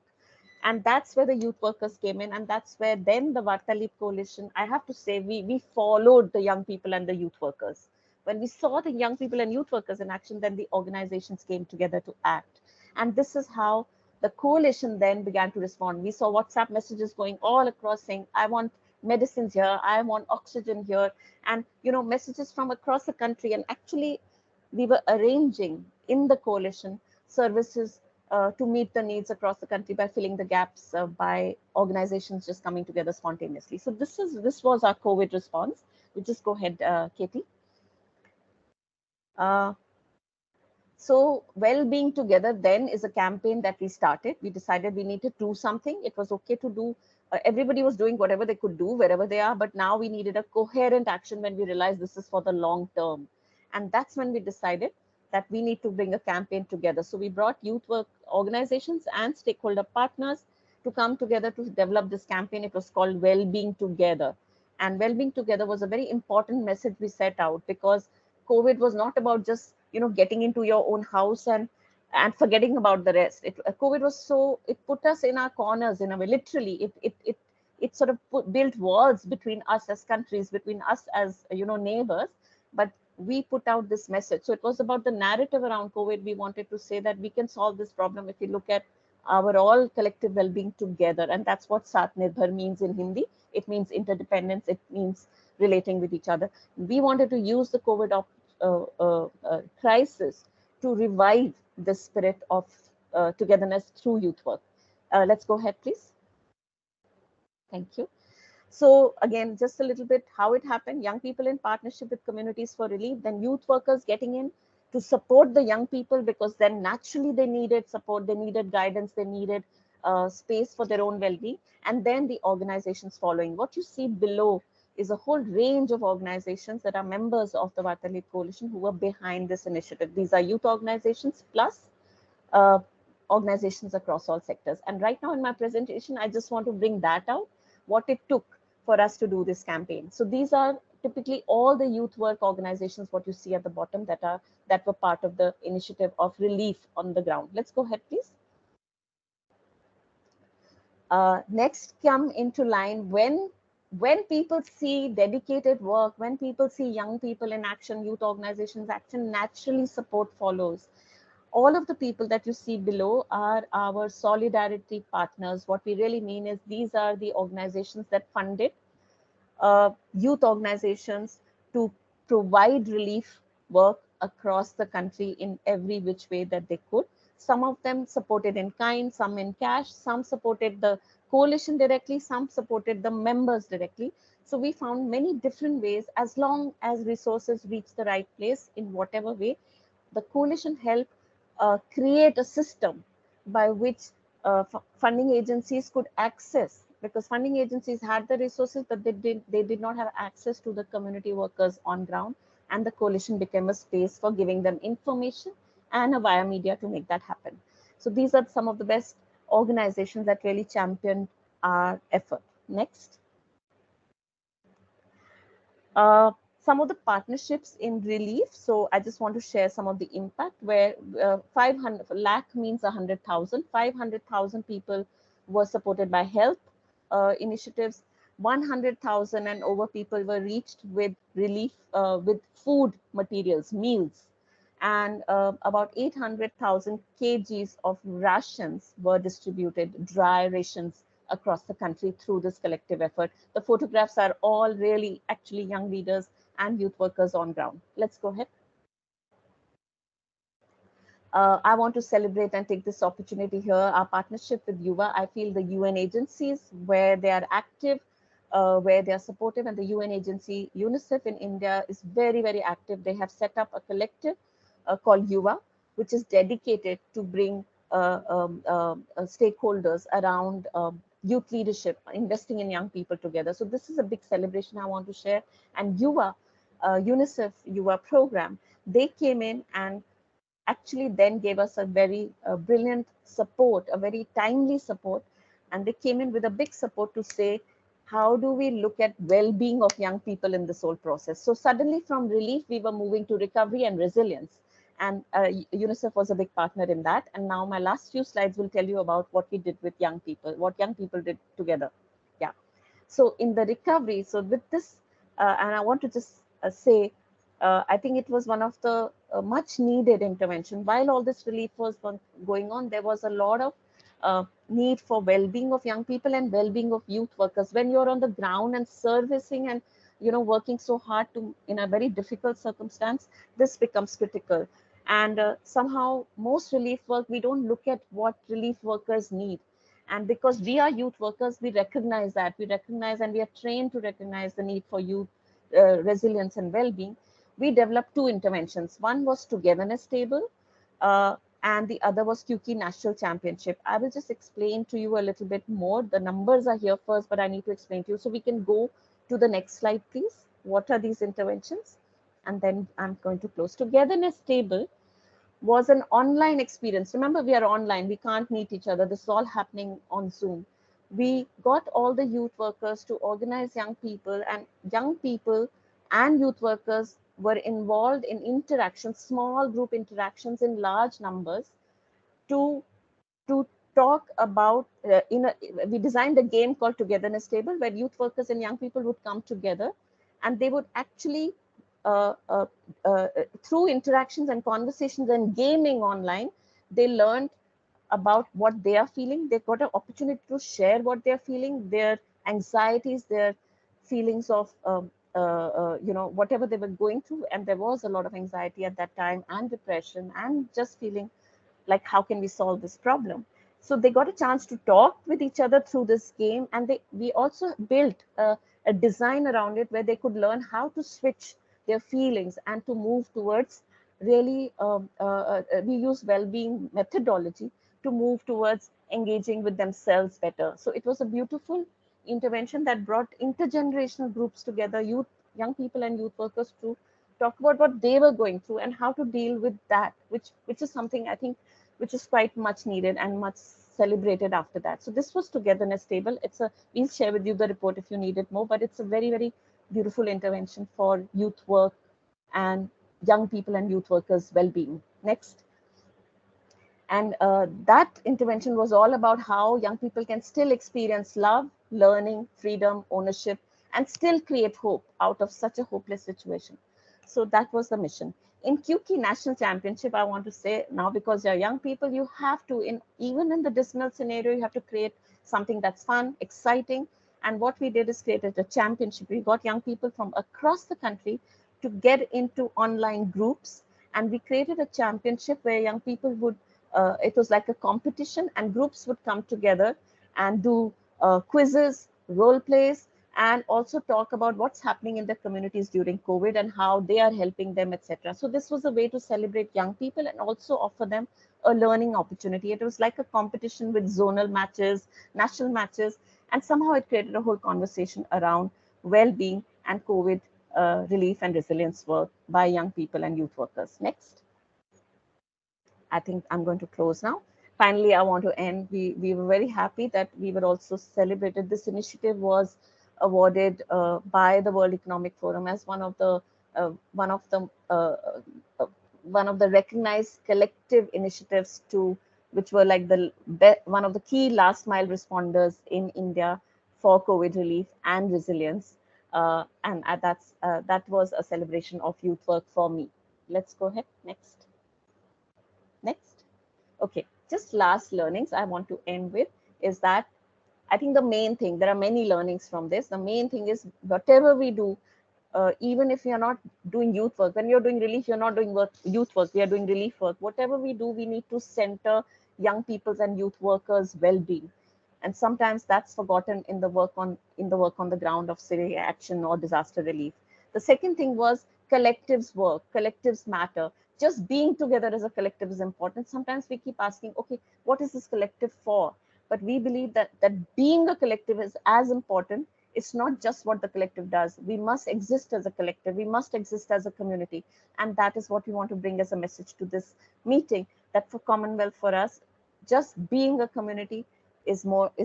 And that's where the youth workers came in. And that's where then the Vartalip Coalition, I have to say, we followed the young people and the youth workers. When we saw the young people and youth workers in action, then the organizations came together to act. And this is how the coalition then began to respond. We saw WhatsApp messages going all across saying, I want medicines here, I want oxygen here, and messages from across the country. And actually, we were arranging in the coalition services to meet the needs across the country by filling the gaps by organizations just coming together spontaneously. So this was our COVID response. We just go ahead, Katie. So well-being together then is a campaign that we started. We decided we need to do something. It was okay to do. Everybody was doing whatever they could do wherever they are, but now we needed a coherent action when we realized this is for the long term. And that's when we decided that we need to bring a campaign together. So we brought youth work organizations and stakeholder partners to come together to develop this campaign. It was called Well-being Together. And Well-being Together was a very important message we set out, because COVID was not about just getting into your own house and forgetting about the rest. COVID was it put us in our corners in a way. Literally, it sort of built walls between us as countries, between us as neighbors. But we put out this message. So it was about the narrative around COVID. We wanted to say that we can solve this problem if we look at our all collective well-being together. And that's what Satnirbhar means in Hindi. It means interdependence. It means relating with each other. We wanted to use the COVID crisis to revive the spirit of togetherness through youth work. Let's go ahead, please. Thank you. So again, just a little bit how it happened. Young people in partnership with communities for relief, then youth workers getting in to support the young people, because then naturally they needed support, they needed guidance, they needed space for their own well-being, and then the organizations following. What you see below is a whole range of organizations that are members of the Vartalip Coalition who were behind this initiative. These are youth organizations plus organizations across all sectors. And right now in my presentation, I just want to bring that out, what it took for us to do this campaign. So these are typically all the youth work organizations, what you see at the bottom, that were part of the initiative of relief on the ground. Let's go ahead, please. Next come into line when people see dedicated work, when people see young people in action, youth organizations action, naturally support follows. All of the people that you see below are our solidarity partners. What we really mean is these are the organizations that funded youth organizations to provide relief work across the country in every which way that they could. Some of them supported in kind, some in cash, some supported the coalition directly, some supported the members directly. So we found many different ways, as long as resources reach the right place in whatever way. The coalition helped create a system by which funding agencies could access, because funding agencies had the resources, but they did not have access to the community workers on ground, and the coalition became a space for giving them information and a via media to make that happen. So these are some of the best organizations that really championed our effort. Next. Some of the partnerships in relief. So I just want to share some of the impact where 500 lakh means 100,000. 500,000 people were supported by health initiatives. 100,000 and over people were reached with relief, with food materials, meals. And about 800,000 kgs of rations were distributed, dry rations, across the country through this collective effort. The photographs are all really actually young leaders and youth workers on ground. Let's go ahead. I want to celebrate and take this opportunity here, our partnership with Yuva. I feel the UN agencies where they are active, where they are supportive, and the UN agency UNICEF in India is very, very active. They have set up a collective called Yuva, which is dedicated to bring stakeholders around youth leadership, investing in young people together. So this is a big celebration I want to share. And Yuva, UNICEF Yuva program, they came in and actually then gave us a very brilliant support, a very timely support. And they came in with a big support to say, how do we look at well-being of young people in this whole process? So suddenly from relief, we were moving to recovery and resilience. And UNICEF was a big partner in that. And now my last few slides will tell you about what we did with young people, what young people did together. Yeah. So in the recovery, so with this, and I want to just say, I think it was one of the much needed intervention. While all this relief was going on, there was a lot of need for well-being of young people and well-being of youth workers. When you're on the ground and servicing and working so hard to in a very difficult circumstance, this becomes critical. And somehow most relief work, we don't look at what relief workers need. And because we are youth workers, we recognize that. We recognize and we are trained to recognize the need for youth resilience and well-being. We developed two interventions. One was Togetherness Table, and the other was QK National Championship. I will just explain to you a little bit more. The numbers are here first, but I need to explain to you. So we can go to the next slide, please. What are these interventions? And then I'm going to close. Togetherness Table was an online experience. Remember, we are online. We can't meet each other. This is all happening on Zoom. We got all the youth workers to organize young people, and young people and youth workers were involved in interactions, small group interactions in large numbers to talk about, we designed a game called Togetherness Table where youth workers and young people would come together and they would actually, through interactions and conversations and gaming online, they learned about what they are feeling. They got an opportunity to share what they're feeling, their anxieties, their feelings of, whatever they were going through. And there was a lot of anxiety at that time and depression and just feeling like, how can we solve this problem? So they got a chance to talk with each other through this game. And we also built a design around it where they could learn how to switch their feelings and to move towards really, we use well-being methodology to move towards engaging with themselves better. So it was a beautiful intervention that brought intergenerational groups together, young people and youth workers, to talk about what they were going through and how to deal with that, which is something I think which is quite much needed and much celebrated after that. So this was Togetherness Table. We'll share with you the report if you need it more, but it's a very, very beautiful intervention for youth work and young people and youth workers' well-being. Next. And that intervention was all about how young people can still experience love, learning, freedom, ownership, and still create hope out of such a hopeless situation. So that was the mission. In QK National Championship, I want to say now, because you're young people, you have to, even in the dismal scenario, you have to create something that's fun, exciting. And what we did is created a championship. We got young people from across the country to get into online groups. And we created a championship where young people would, it was like a competition, and groups would come together and do quizzes, role plays, and also talk about what's happening in the communities during COVID and how they are helping them, etc. So this was a way to celebrate young people and also offer them a learning opportunity. It was like a competition with zonal matches, national matches, and somehow it created a whole conversation around well-being and COVID relief and resilience work by young people and youth workers. Next. I think I'm going to close now. Finally, I want to end. We were very happy that we were also celebrated. This initiative was awarded by the World Economic Forum as one of the uh, one of the uh, uh, one of the recognized collective initiatives to which were like one of the key last mile responders in India for COVID relief and resilience. And that was a celebration of youth work for me. Let's go ahead. Next. Next. Okay, just last learnings I want to end with is that I think the main thing, there are many learnings from this. The main thing is whatever we do, even if you're not doing youth work, when you're doing relief, you're not doing youth work, we are doing relief work. Whatever we do, we need to center young people's and youth workers' well-being. And sometimes that's forgotten in the work on the ground of civil action or disaster relief. The second thing was collectives work, collectives matter. Just being together as a collective is important. Sometimes we keep asking, okay, what is this collective for? But we believe that being a collective is as important. It's not just what the collective does. We must exist as a collective. We must exist as a community. And that is what we want to bring as a message to this meeting, that for Commonwealth, for us, just being a community is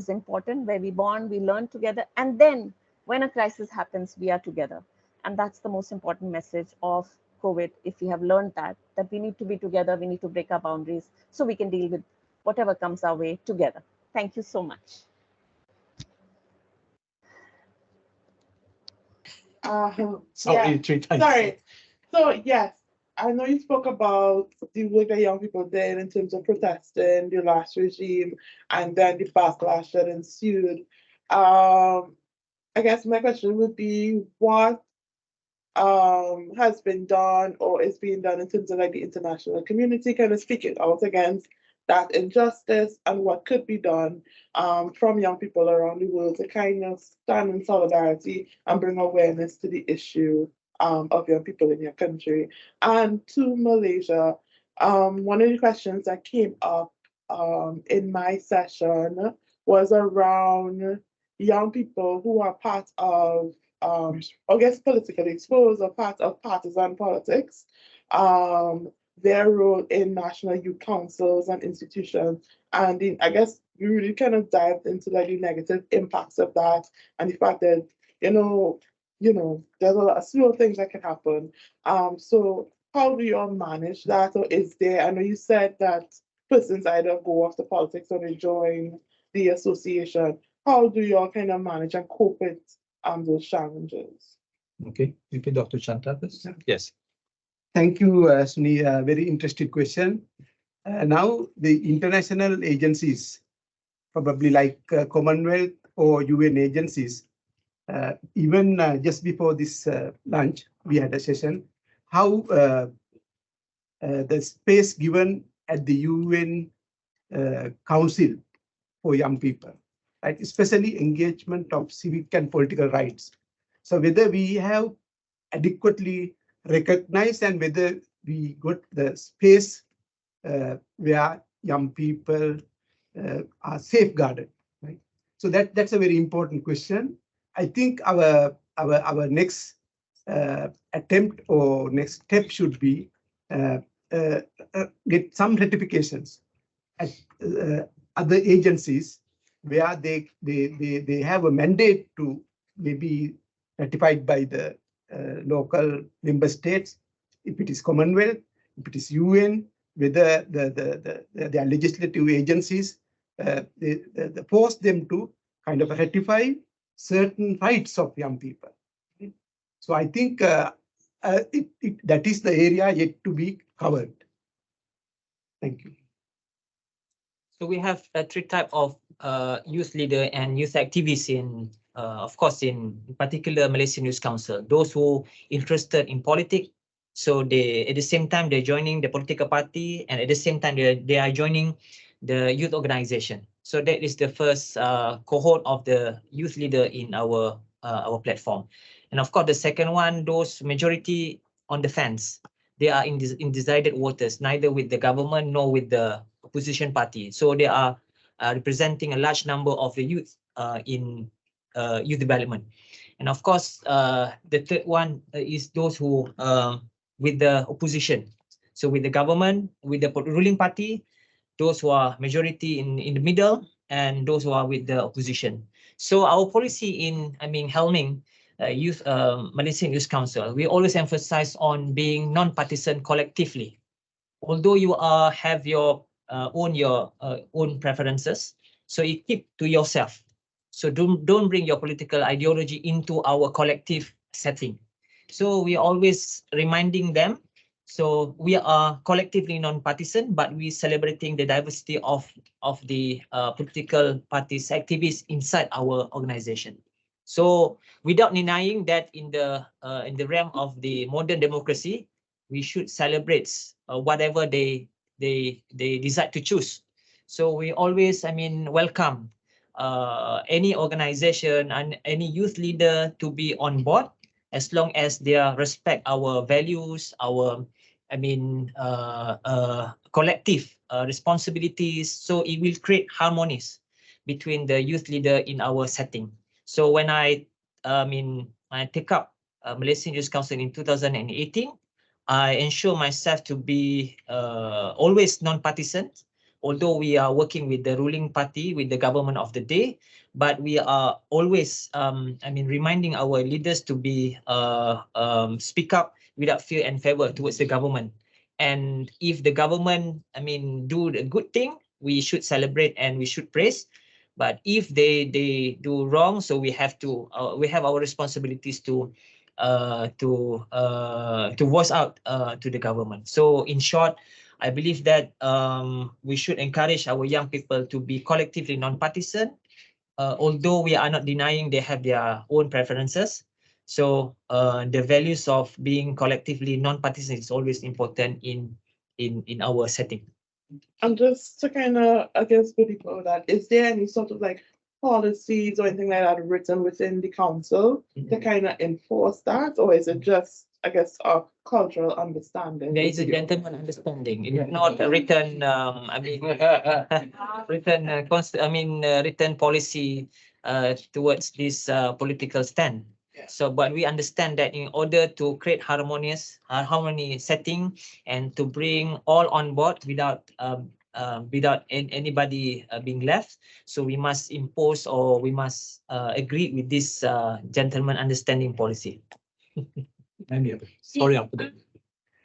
important, where we bond, we learn together. And then when a crisis happens, we are together. And that's the most important message of COVID. If we have learned that we need to be together, we need to break our boundaries so we can deal with whatever comes our way together. Thank you so much. Sorry. So yes, I know you spoke about the work that young people did in terms of protesting the last regime and then the backlash that ensued. I guess my question would be, what has been done or is being done in terms of like the international community kind of speaking out against that injustice, and what could be done from young people around the world to kind of stand in solidarity and bring awareness to the issue of young people in your country. And to Malaysia, one of the questions that came up in my session was around young people who are part of I guess politically exposed or part of partisan politics, their role in national youth councils and institutions. And I guess we really kind of dived into like the negative impacts of that and the fact that, there's a slew of things that can happen. So how do you all manage that? Or is there, I know you said that persons either go off to politics or they join the association. How do you all kind of manage and cope with those challenges? Okay, maybe Dr. Chanta first. Yes. Thank you, Suni. Very interesting question. Now, the international agencies, probably like Commonwealth or UN agencies, even just before this lunch, we had a session, how the space given at the UN Council for young people, right? Especially engagement of civic and political rights. So whether we have adequately recognized and whether we got the space where young people are safeguarded, right? So that's a very important question. I think our next attempt or next step should be get some ratifications at other agencies where they have a mandate to maybe ratified by the local member states, if it is Commonwealth, if it is UN, whether the legislative agencies, they force them to kind of ratify certain rights of young people. So I think that is the area yet to be covered. Thank you. So we have three types of youth leader and youth activists in, of course, in particular Malaysian Youth Council. Those who interested in politics, so they at the same time they're joining the political party, and at the same time they are joining the youth organization. So that is the first cohort of the youth leader in our our platform. And of course, the second one, those majority on the fence, they are in undecided waters, neither with the government nor with the opposition party. So they are representing a large number of the youth in youth development. And of course, the third one is those who with the opposition. So with the government, with the ruling party, those who are majority in the middle, and those who are with the opposition. So our policy in, helming Malaysian Youth Council, we always emphasize on being non-partisan collectively. Although you have your own preferences, so you keep to yourself. So don't bring your political ideology into our collective setting. So we are always reminding them. So we are collectively non-partisan, but we celebrating the diversity of the political parties activists inside our organization. So without denying that in the realm of the modern democracy, we should celebrate whatever they decide to choose. So we always, welcome any organization and any youth leader to be on board, as long as they respect our values, our collective responsibilities. So it will create harmonies between the youth leader in our setting. So when I take up Malaysian Youth Council in 2018, I ensure myself to be always non-partisan, although we are working with the ruling party, with the government of the day, but we are always, reminding our leaders to be speak up without fear and favor towards the government. And if the government, do the good thing, we should celebrate and we should praise. But if they do wrong, so we have our responsibilities to voice out to the government. So in short, I believe that we should encourage our young people to be collectively non-partisan, although we are not denying they have their own preferences. So the values of being collectively non-partisan is always important in our setting. And just to kind of, go deeper with that, is there any sort of like policies or anything like that written within the council to kind of enforce that, or is it just, a cultural understanding? There is a gentleman understanding. It's not a written, written policy towards this political stand. So, but we understand that in order to create harmony setting and to bring all on board without anybody being left, so we must impose, or we must agree with this gentleman understanding policy. Sorry after that.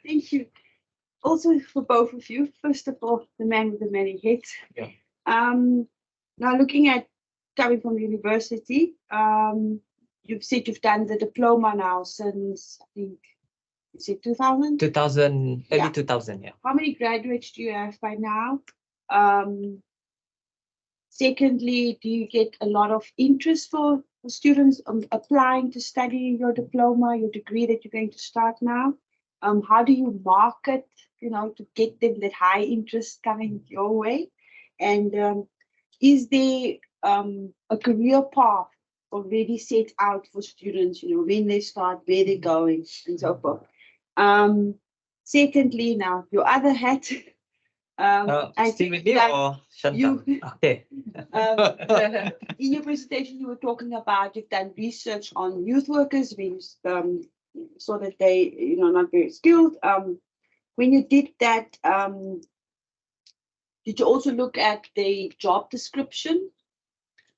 Thank you. Also for both of you, first of all, the man with the many hits. Yeah. Now looking at coming from university, you've said you've done the diploma now since, I think, is it 2000? 2000, early 2000, yeah. How many graduates do you have by now? Secondly, do you get a lot of interest for students applying to study your diploma, your degree that you're going to start now? How do you market, to get them that high interest coming your way? And is there a career path already set out for students, when they start, where they're going, and so forth? Secondly, now your other hat. Still with me or Shanta? Okay. In your presentation, you were talking about you've done research on youth workers, so that they, not very skilled. When you did that, did you also look at the job description?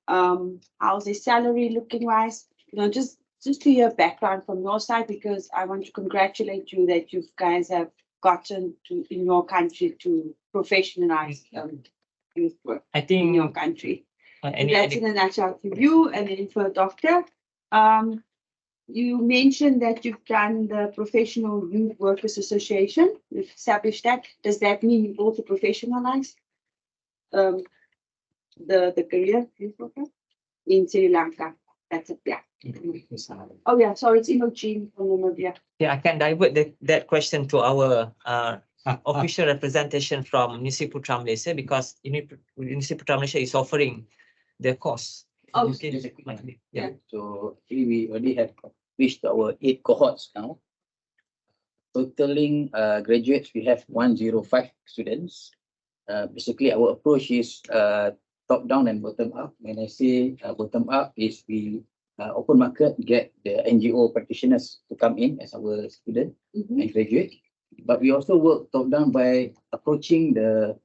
How's the salary looking wise? Just to hear background from your side, because I want to congratulate you that you guys have gotten to in your country to professionalize youth work. I think in your country. And that's in a nutshell for you, and then for a doctor. You mentioned that you've done the Professional Youth Workers Association. You've established that. Does that mean you've also professionalized the career youth worker in Sri Lanka? That's it, yeah. Oh yeah, sorry, it's Imogen from Namibia. Yeah, I can divert that question to our official representation from Universiti Putra Malaysia, because Universiti Putra Malaysia is offering the course Oh, Okay. Just a quick one. Yeah. So actually we already have reached our 8 cohorts now. Totaling graduates, we have 105 students. Basically, our approach is top down and bottom up. When I say bottom up, is we open market, get the NGO practitioners to come in as our student and graduate. But we also work top down by approaching the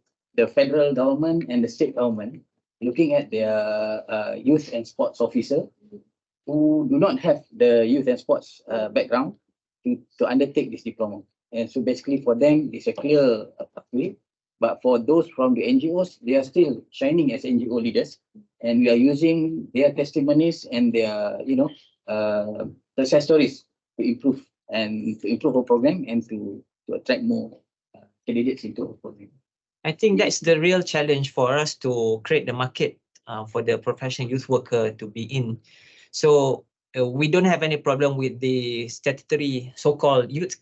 federal government and the state government, looking at their youth and sports officer who do not have the youth and sports background to undertake this diploma. And so basically for them, it's a clear pathway. But for those from the NGOs, they are still shining as NGO leaders. And we are using their testimonies and their, success stories to improve our program and to attract more candidates into our program. I think that's the real challenge for us to create the market for the professional youth worker to be in. So we don't have any problem with the statutory so-called youth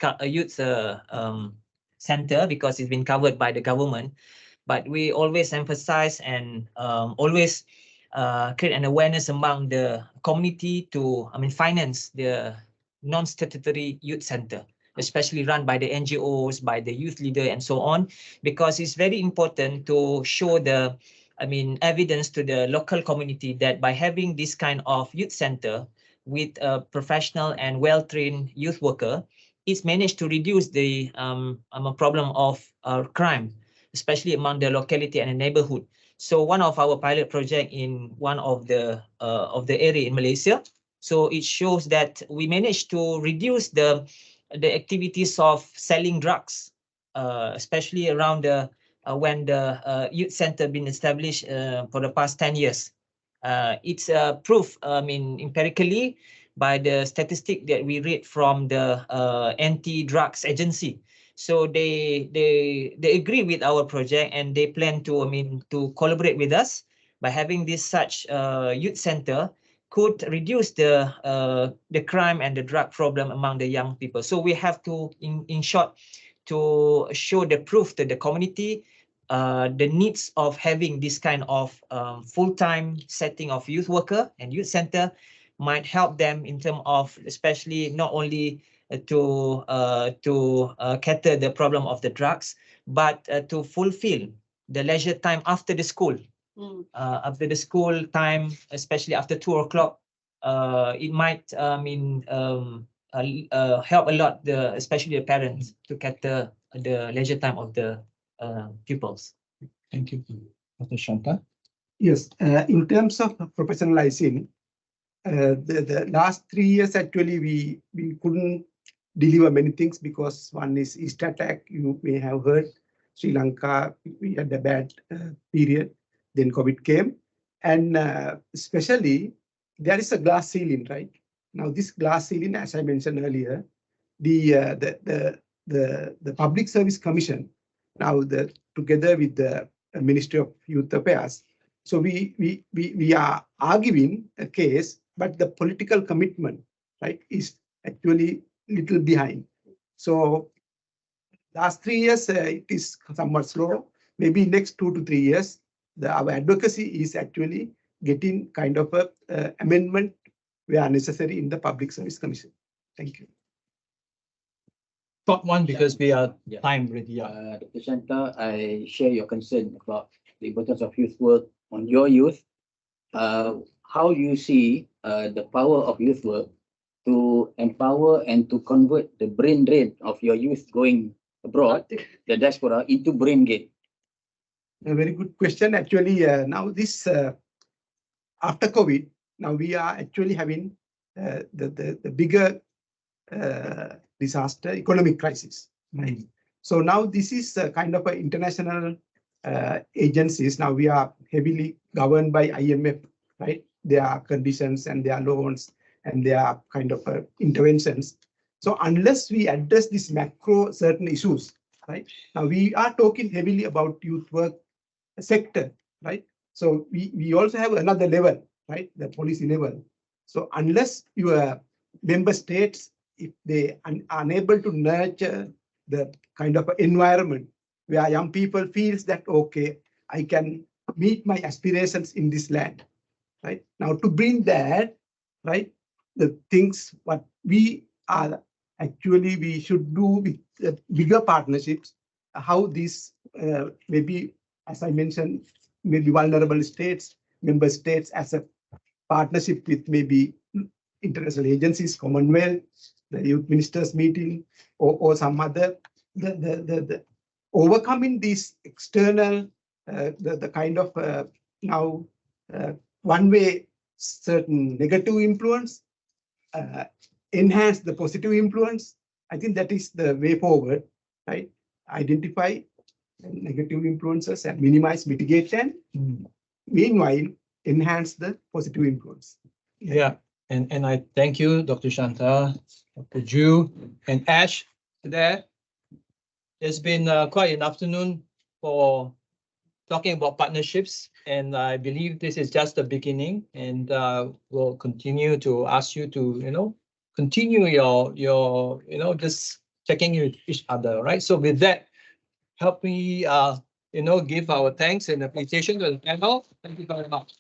center because it's been covered by the government. But we always emphasize and always create an awareness among the community to, finance the non-statutory youth center, especially run by the NGOs, by the youth leader and so on, because it's very important to show the, evidence to the local community that by having this kind of youth center with a professional and well-trained youth worker, it's managed to reduce the problem of crime, especially among the locality and the neighborhood. So one of our pilot project in one of the area in Malaysia, so it shows that we managed to reduce the activities of selling drugs, especially around the when the youth center been established for the past 10 years. It's proof, empirically by the statistic that we read from the anti-drugs agency. So they agree with our project and they plan to to collaborate with us by having this such youth center could reduce the crime and the drug problem among the young people. So we have to, in short, to show the proof to the community the needs of having this kind of full-time setting of youth worker and youth center might help them in terms of, especially not only to cater the problem of the drugs, but to fulfill the leisure time after the school. After the school time, especially after 2 o'clock, it might help a lot, especially the parents, to cater the leisure time of the pupils. Thank you. Dr. Shanta? Yes, in terms of professionalizing, the last 3 years, actually, we couldn't deliver many things because one is East attack, you may have heard. Sri Lanka, we had a bad period. Then COVID came. And especially, there is a glass ceiling, right? Now, this glass ceiling, as I mentioned earlier, the Public Service Commission, now together with the Ministry of Youth Affairs, so we are arguing a case, but the political commitment, right, is actually little behind. So last 3 years, it is somewhat slow. Maybe next 2 to 3 years, our advocacy is actually getting kind of a amendment where necessary in the Public Service Commission. Thank you. Thought one, because we are time ready. Dr. Shanta, I share your concern about the importance of youth work on your youth. How you see the power of youth work to empower and to convert the brain drain of your youth going abroad, the diaspora, into brain gain? A very good question. Actually, now this, after COVID, now we are actually having the bigger disaster, economic crisis. Right? So now this is kind of an international agencies. Now we are heavily governed by IMF, right? There are conditions and there are loans and there are kind of interventions. So unless we address these macro certain issues, right? Now we are talking heavily about youth work sector, right? So we also have another level, right? The policy level. So unless your member states, if they are unable to nurture the kind of environment where young people feels that, okay, I can meet my aspirations in this land, right? Now to bring that, right, the things what we are actually we should do with bigger partnerships, how these maybe, as I mentioned, maybe vulnerable states, member states as a partnership with maybe international agencies, Commonwealth, the youth ministers meeting, or some other, the overcoming these external, the kind of now one way certain negative influence, enhance the positive influence. I think that is the way forward, right? Identify negative influences and minimize, mitigate them. Meanwhile, enhance the positive influence. Yeah, and I thank you, Dr. Shanta, Dr. Ju, and Ash there. It's been quite an afternoon for talking about partnerships, and I believe this is just the beginning, and we'll continue to ask you to, continue your just checking with each other, right? So with that, help me, give our thanks and appreciation to the panel. Thank you very much.